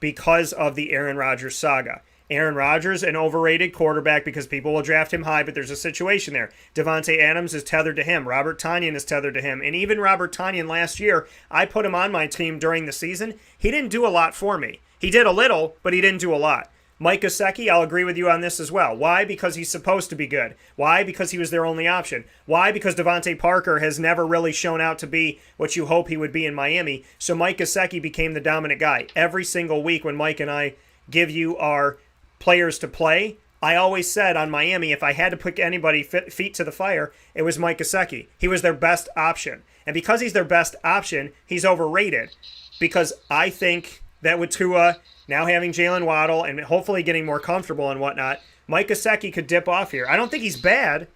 because of the Aaron Rodgers saga. Aaron Rodgers, an overrated quarterback because people will draft him high, but there's a situation there. Devontae Adams is tethered to him. Robert Tonyan is tethered to him. And even Robert Tonyan last year, I put him on my team during the season. He didn't do a lot for me. He did a little, but he didn't do a lot. Mike Gesicki, I'll agree with you on this as well. Why? Because he's supposed to be good. Why? Because he was their only option. Why? Because Devontae Parker has never really shown out to be what you hope he would be in Miami. So Mike Gesicki became the dominant guy. Every single week when Mike and I give you our players to play, I always said on Miami, if I had to put anybody feet to the fire, it was Mike Gesicki. He was their best option. And because he's their best option, he's overrated. Because I think that with Tua now having Jalen Waddle and hopefully getting more comfortable and whatnot, Mike Gesicki could dip off here. I don't think he's bad.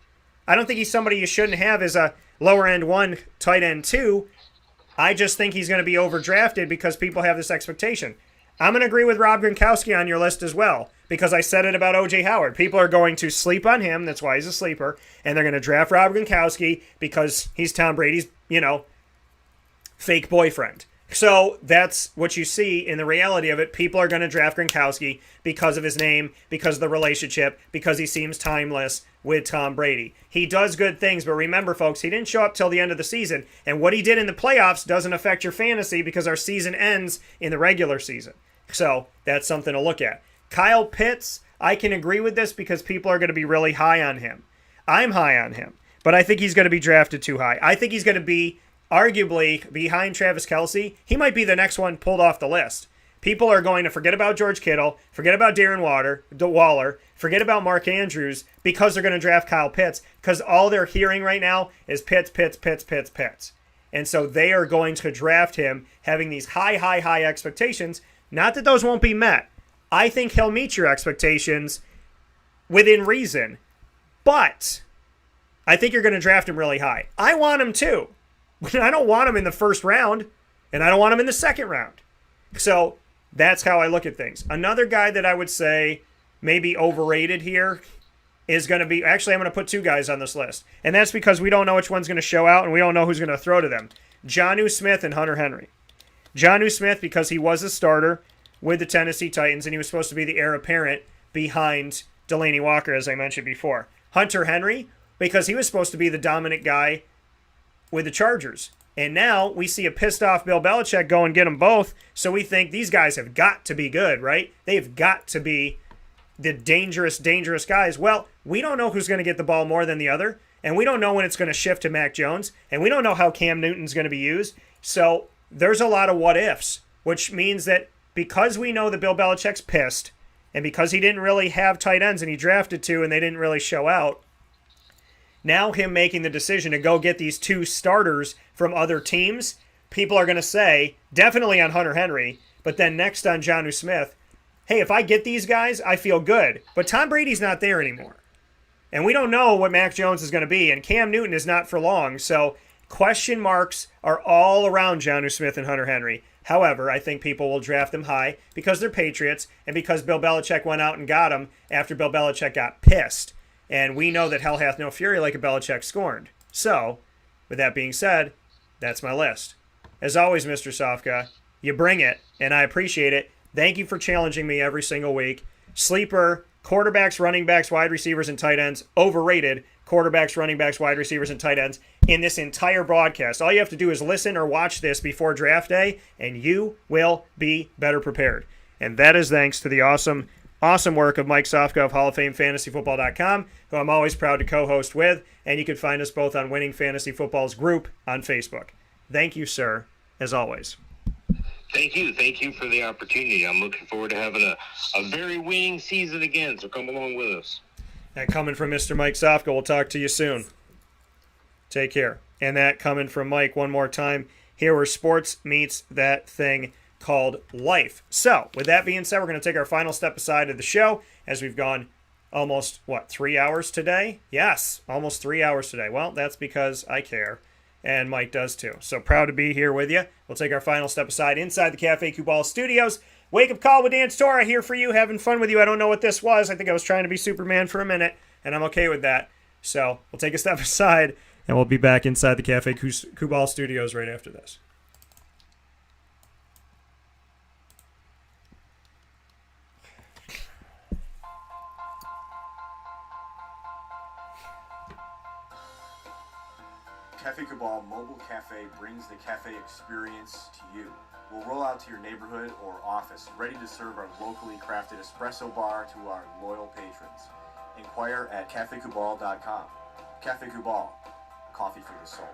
I don't think he's somebody you shouldn't have as a lower end 1, tight end 2. I just think he's going to be overdrafted because people have this expectation. I'm going to agree with Rob Gronkowski on your list as well because I said it about O.J. Howard. People are going to sleep on him. That's why he's a sleeper. And they're going to draft Rob Gronkowski because he's Tom Brady's, fake boyfriend. So that's what you see in the reality of it. People are going to draft Gronkowski because of his name, because of the relationship, because he seems timeless with Tom Brady. He does good things, but remember, folks, he didn't show up till the end of the season. And what he did in the playoffs doesn't affect your fantasy because our season ends in the regular season. So that's something to look at. Kyle Pitts, I can agree with this because people are going to be really high on him. I'm high on him, but I think he's going to be drafted too high. I think he's going to be arguably behind Travis Kelce. He might be the next one pulled off the list. People are going to forget about George Kittle, forget about Darren Waller, forget about Mark Andrews because they're going to draft Kyle Pitts because all they're hearing right now is Pitts. And so they are going to draft him having these high expectations. Not that those won't be met. I think he'll meet your expectations within reason. But I think you're going to draft him really high. I want him too. I don't want him in the first round, and I don't want him in the second round. So that's how I look at things. Another guy that I would say maybe overrated here is going to be, actually I'm going to put 2 guys on this list. And that's because we don't know which one's going to show out, and we don't know who's going to throw to them. Jonnu Smith and Hunter Henry. Jonnu Smith because he was a starter with the Tennessee Titans, and he was supposed to be the heir apparent behind Delanie Walker, as I mentioned before. Hunter Henry because he was supposed to be the dominant guy with the Chargers. And now we see a pissed off Bill Belichick go and get them both, so we think these guys have got to be good, right? They've got to be the dangerous guys. Well, we don't know who's going to get the ball more than the other And we don't know when it's going to shift to Mac Jones. And we don't know how Cam Newton's going to be used. So there's a lot of what ifs, which means that because we know that Bill Belichick's pissed, and because he didn't really have tight ends and he drafted two and they didn't really show out, now him making the decision to go get these two starters from other teams, people are going to say, definitely on Hunter Henry, but then next on Jonnu Smith, hey, if I get these guys, I feel good. But Tom Brady's not there anymore. And we don't know what Mac Jones is going to be, and Cam Newton is not for long, so question marks are all around Jonnu Smith and Hunter Henry. However, I think people will draft them high because they're Patriots and because Bill Belichick went out and got them after Bill Belichick got pissed. And we know that hell hath no fury like a Belichick scorned. So, with that being said, that's my list. As always, Mr. Sofka, you bring it, and I appreciate it. Thank you for challenging me every single week. Sleeper, quarterbacks, running backs, wide receivers, and tight ends. Overrated, quarterbacks, running backs, wide receivers, and tight ends in this entire broadcast. All you have to do is listen or watch this before draft day, and you will be better prepared. And that is thanks to the awesome work of Mike Sofka of Hall of Fame FantasyFootball.com, who I'm always proud to co-host with, and you can find us both on Winning Fantasy Football's group on Facebook. Thank you, sir, as always. Thank you. Thank you for the opportunity. I'm looking forward to having a very winning season again, so come along with us. That coming from Mr. Mike Sofka. We'll talk to you soon. Take care. And that coming from Mike one more time, here where sports meets that thing called life. So, with that being said, we're going to take our final step aside of the show as we've gone almost, 3 hours today? Yes, almost 3 hours today. Well, that's because I care, and Mike does too. So proud to be here with you. We'll take our final step aside inside the Cafe Cubal Studios. Wake Up Call with Dan Tortora here for you, having fun with you. I don't know what this was. I think I was trying to be Superman for a minute, and I'm okay with that. So we'll take a step aside, and we'll be back inside the Cafe Cubal Studios right after this. Cafe Cabal Mobile Cafe brings the cafe experience to you. We'll roll out to your neighborhood or office, ready to serve our locally crafted espresso bar to our loyal patrons. Inquire at cafecubal.com. Cafe Cabal, coffee for the soul.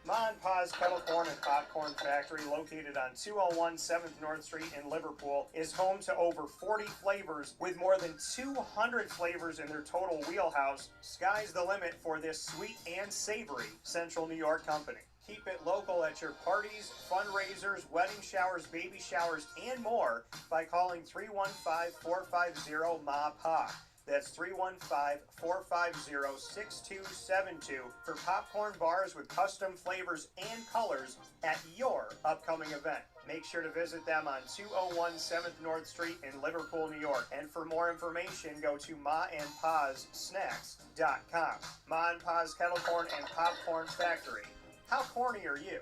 Ma and Pa's Kettle Corn and Popcorn Factory, located on 201 7th North Street in Liverpool, is home to over 40 flavors. With more than 200 flavors in their total wheelhouse, sky's the limit for this sweet and savory Central New York company. Keep it local at your parties, fundraisers, wedding showers, baby showers, and more by calling 315-450-MA-PA. That's 315-450-6272 for popcorn bars with custom flavors and colors at your upcoming event. Make sure to visit them on 201 7th North Street in Liverpool, New York. And for more information, go to maandpazsnacks.com. Ma and Pa's Kettle Corn and Popcorn Factory. How corny are you?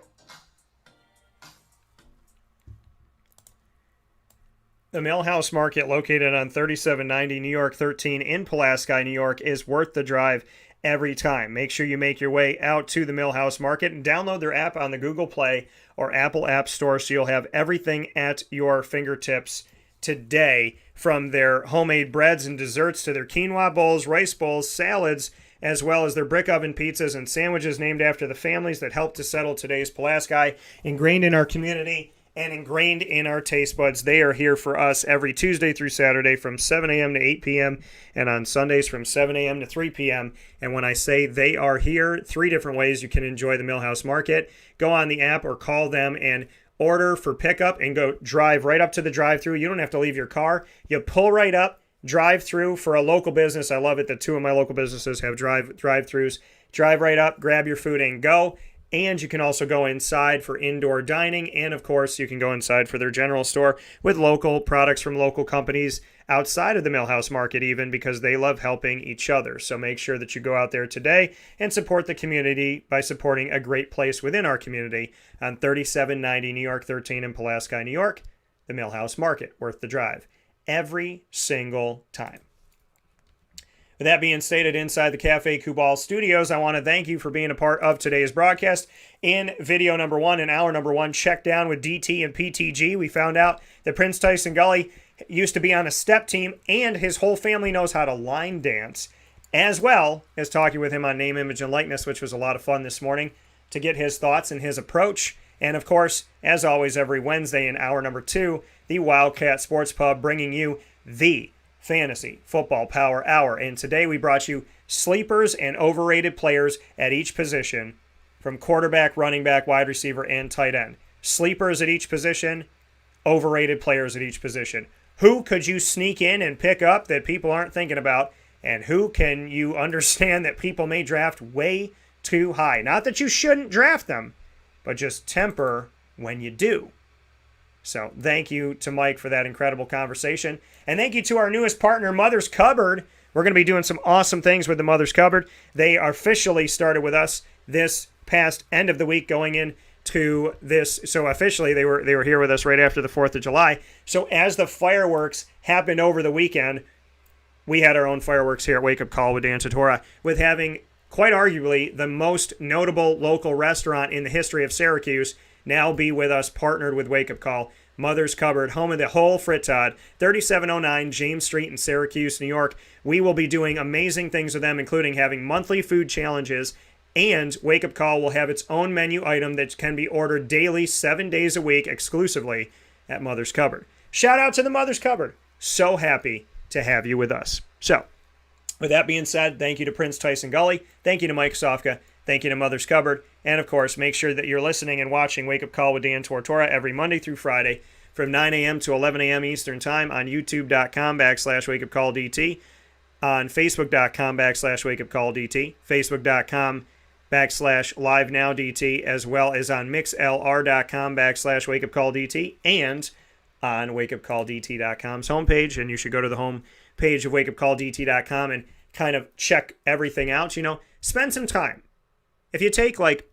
The Millhouse Market, located on 3790 New York 13 in Pulaski, New York, is worth the drive every time. Make sure you make your way out to the Millhouse Market and download their app on the Google Play or Apple App Store so you'll have everything at your fingertips today, from their homemade breads and desserts to their quinoa bowls, rice bowls, salads, as well as their brick oven pizzas and sandwiches named after the families that helped to settle today's Pulaski, ingrained in our community and ingrained in our taste buds. They are here for us every Tuesday through Saturday from 7 a.m. to 8 p.m. and on Sundays from 7 a.m. to 3 p.m. And when I say they are here, 3 different ways you can enjoy the Millhouse Market. Go on the app or call them and order for pickup and go drive right up to the drive-thru. You don't have to leave your car. You pull right up, drive through for a local business. I love it that 2 of my local businesses have drive-thrus. Drive right up, grab your food and go. And you can also go inside for indoor dining. And, of course, you can go inside for their general store with local products from local companies outside of the Millhouse Market even, because they love helping each other. So make sure that you go out there today and support the community by supporting a great place within our community on 3790 New York 13 in Pulaski, New York. The Millhouse Market, worth the drive every single time. With that being stated, inside the Cafe Kubal studios, I want to thank you for being a part of today's broadcast. In video number 1 and hour number 1, check down with DT and PTG. We found out that Prince Tyson Gully used to be on a step team, and his whole family knows how to line dance, as well as talking with him on name, image, and likeness, which was a lot of fun this morning to get his thoughts and his approach. And of course, as always, every Wednesday in hour number 2, the Wildcat Sports Pub bringing you the Fantasy Football Power Hour. And today we brought you sleepers and overrated players at each position, from quarterback, running back, wide receiver, and tight end. Sleepers at each position, overrated players at each position. Who could you sneak in and pick up that people aren't thinking about? And who can you understand that people may draft way too high? Not that you shouldn't draft them, but just temper when you do. So thank you to Mike for that incredible conversation. And thank you to our newest partner, Mother's Cupboard. We're going to be doing some awesome things with the Mother's Cupboard. They officially started with us this past end of the week going into this. So officially they were here with us right after the 4th of July. So as the fireworks happened over the weekend, we had our own fireworks here at Wake Up Call with Dan Tortora, with having quite arguably the most notable local restaurant in the history of Syracuse now be with us, partnered with Wake Up Call. Mother's Cupboard, home of the whole Frittod, 3709 James Street in Syracuse, New York. We will be doing amazing things with them, including having monthly food challenges, and Wake Up Call will have its own menu item that can be ordered daily, 7 days a week, exclusively at Mother's Cupboard. Shout out to the Mother's Cupboard. So happy to have you with us. So, with that being said, thank you to Prince Tyson Gully. Thank you to Mike Sofka. Thank you to Mother's Cupboard. And, of course, make sure that you're listening and watching Wake Up Call with Dan Tortora every Monday through Friday from 9 a.m. to 11 a.m. Eastern Time on youtube.com/wakeupcalldt, on facebook.com/wakeupcalldt, facebook.com/livenowdt, as well as on mixlr.com/wakeupcalldt, and on wakeupcalldt.com's homepage. And you should go to the home page of wakeupcalldt.com and kind of check everything out. Spend some time. If you take like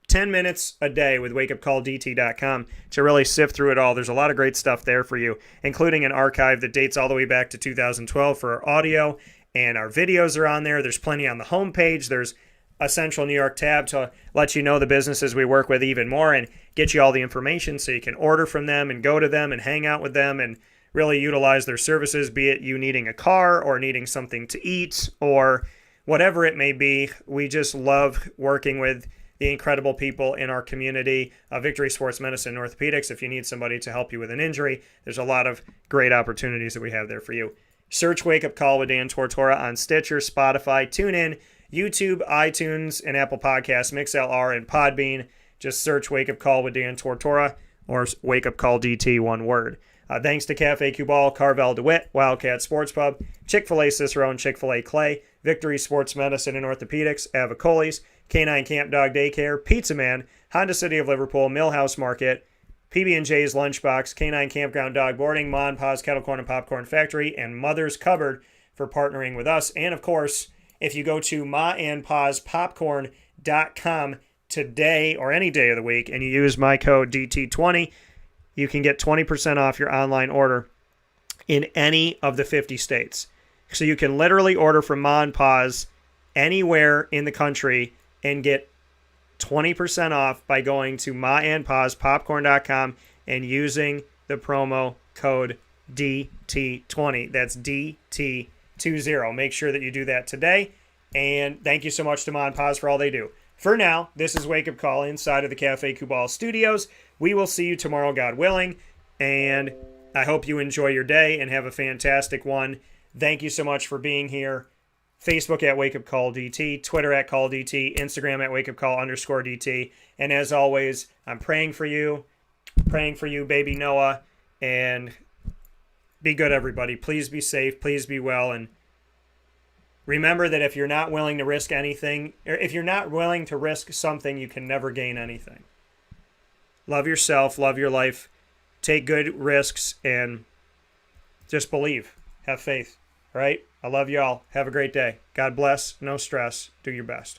10 minutes a day with wakeupcalldt.com to really sift through it all, there's a lot of great stuff there for you, including an archive that dates all the way back to 2012 for our audio, and our videos are on there. There's plenty on the homepage. There's a Central New York tab to let you know the businesses we work with even more and get you all the information so you can order from them and go to them and hang out with them and really utilize their services, be it you needing a car or needing something to eat or whatever it may be. We just love working with the incredible people in our community. Victory Sports Medicine and Orthopedics, if you need somebody to help you with an injury, there's a lot of great opportunities that we have there for you. Search Wake Up Call with Dan Tortora on Stitcher, Spotify, TuneIn, YouTube, iTunes, and Apple Podcasts, MixLR, and Podbean. Just search Wake Up Call with Dan Tortora or Wake Up Call DT, one word. Thanks to Cafe Kubal, Carvel DeWitt, Wildcat Sports Pub, Chick-fil-A Cicero, Chick-fil-A Clay, Victory Sports Medicine and Orthopedics, Avicoli's, Canine Camp Dog Daycare, Pizza Man, Honda City of Liverpool, Millhouse Market, PB&J's Lunchbox, Canine Campground Dog Boarding, Ma and Pa's Kettle Corn and Popcorn Factory, and Mother's Cupboard for partnering with us. And of course, if you go to maandpaspopcorn.com today or any day of the week and you use my code DT20, you can get 20% off your online order in any of the 50 states. So you can literally order from Ma and Pa's anywhere in the country and get 20% off by going to maandpaspopcorn.com and using the promo code DT20. That's DT20. Make sure that you do that today. And thank you so much to Ma and Pa's for all they do. For now, this is Wake Up Call inside of the Cafe Kubal studios. We will see you tomorrow, God willing. And I hope you enjoy your day and have a fantastic one. Thank you so much for being here. Facebook at Wake Up Call DT, Twitter at Call DT, Instagram at Wake Up Call _DT. And as always, I'm praying for you, baby Noah. And be good, everybody. Please be safe. Please be well. And remember that if you're not willing to risk anything, or if you're not willing to risk something, you can never gain anything. Love yourself, love your life, take good risks, and just believe. Have faith, all right? I love you all. Have a great day. God bless. No stress. Do your best.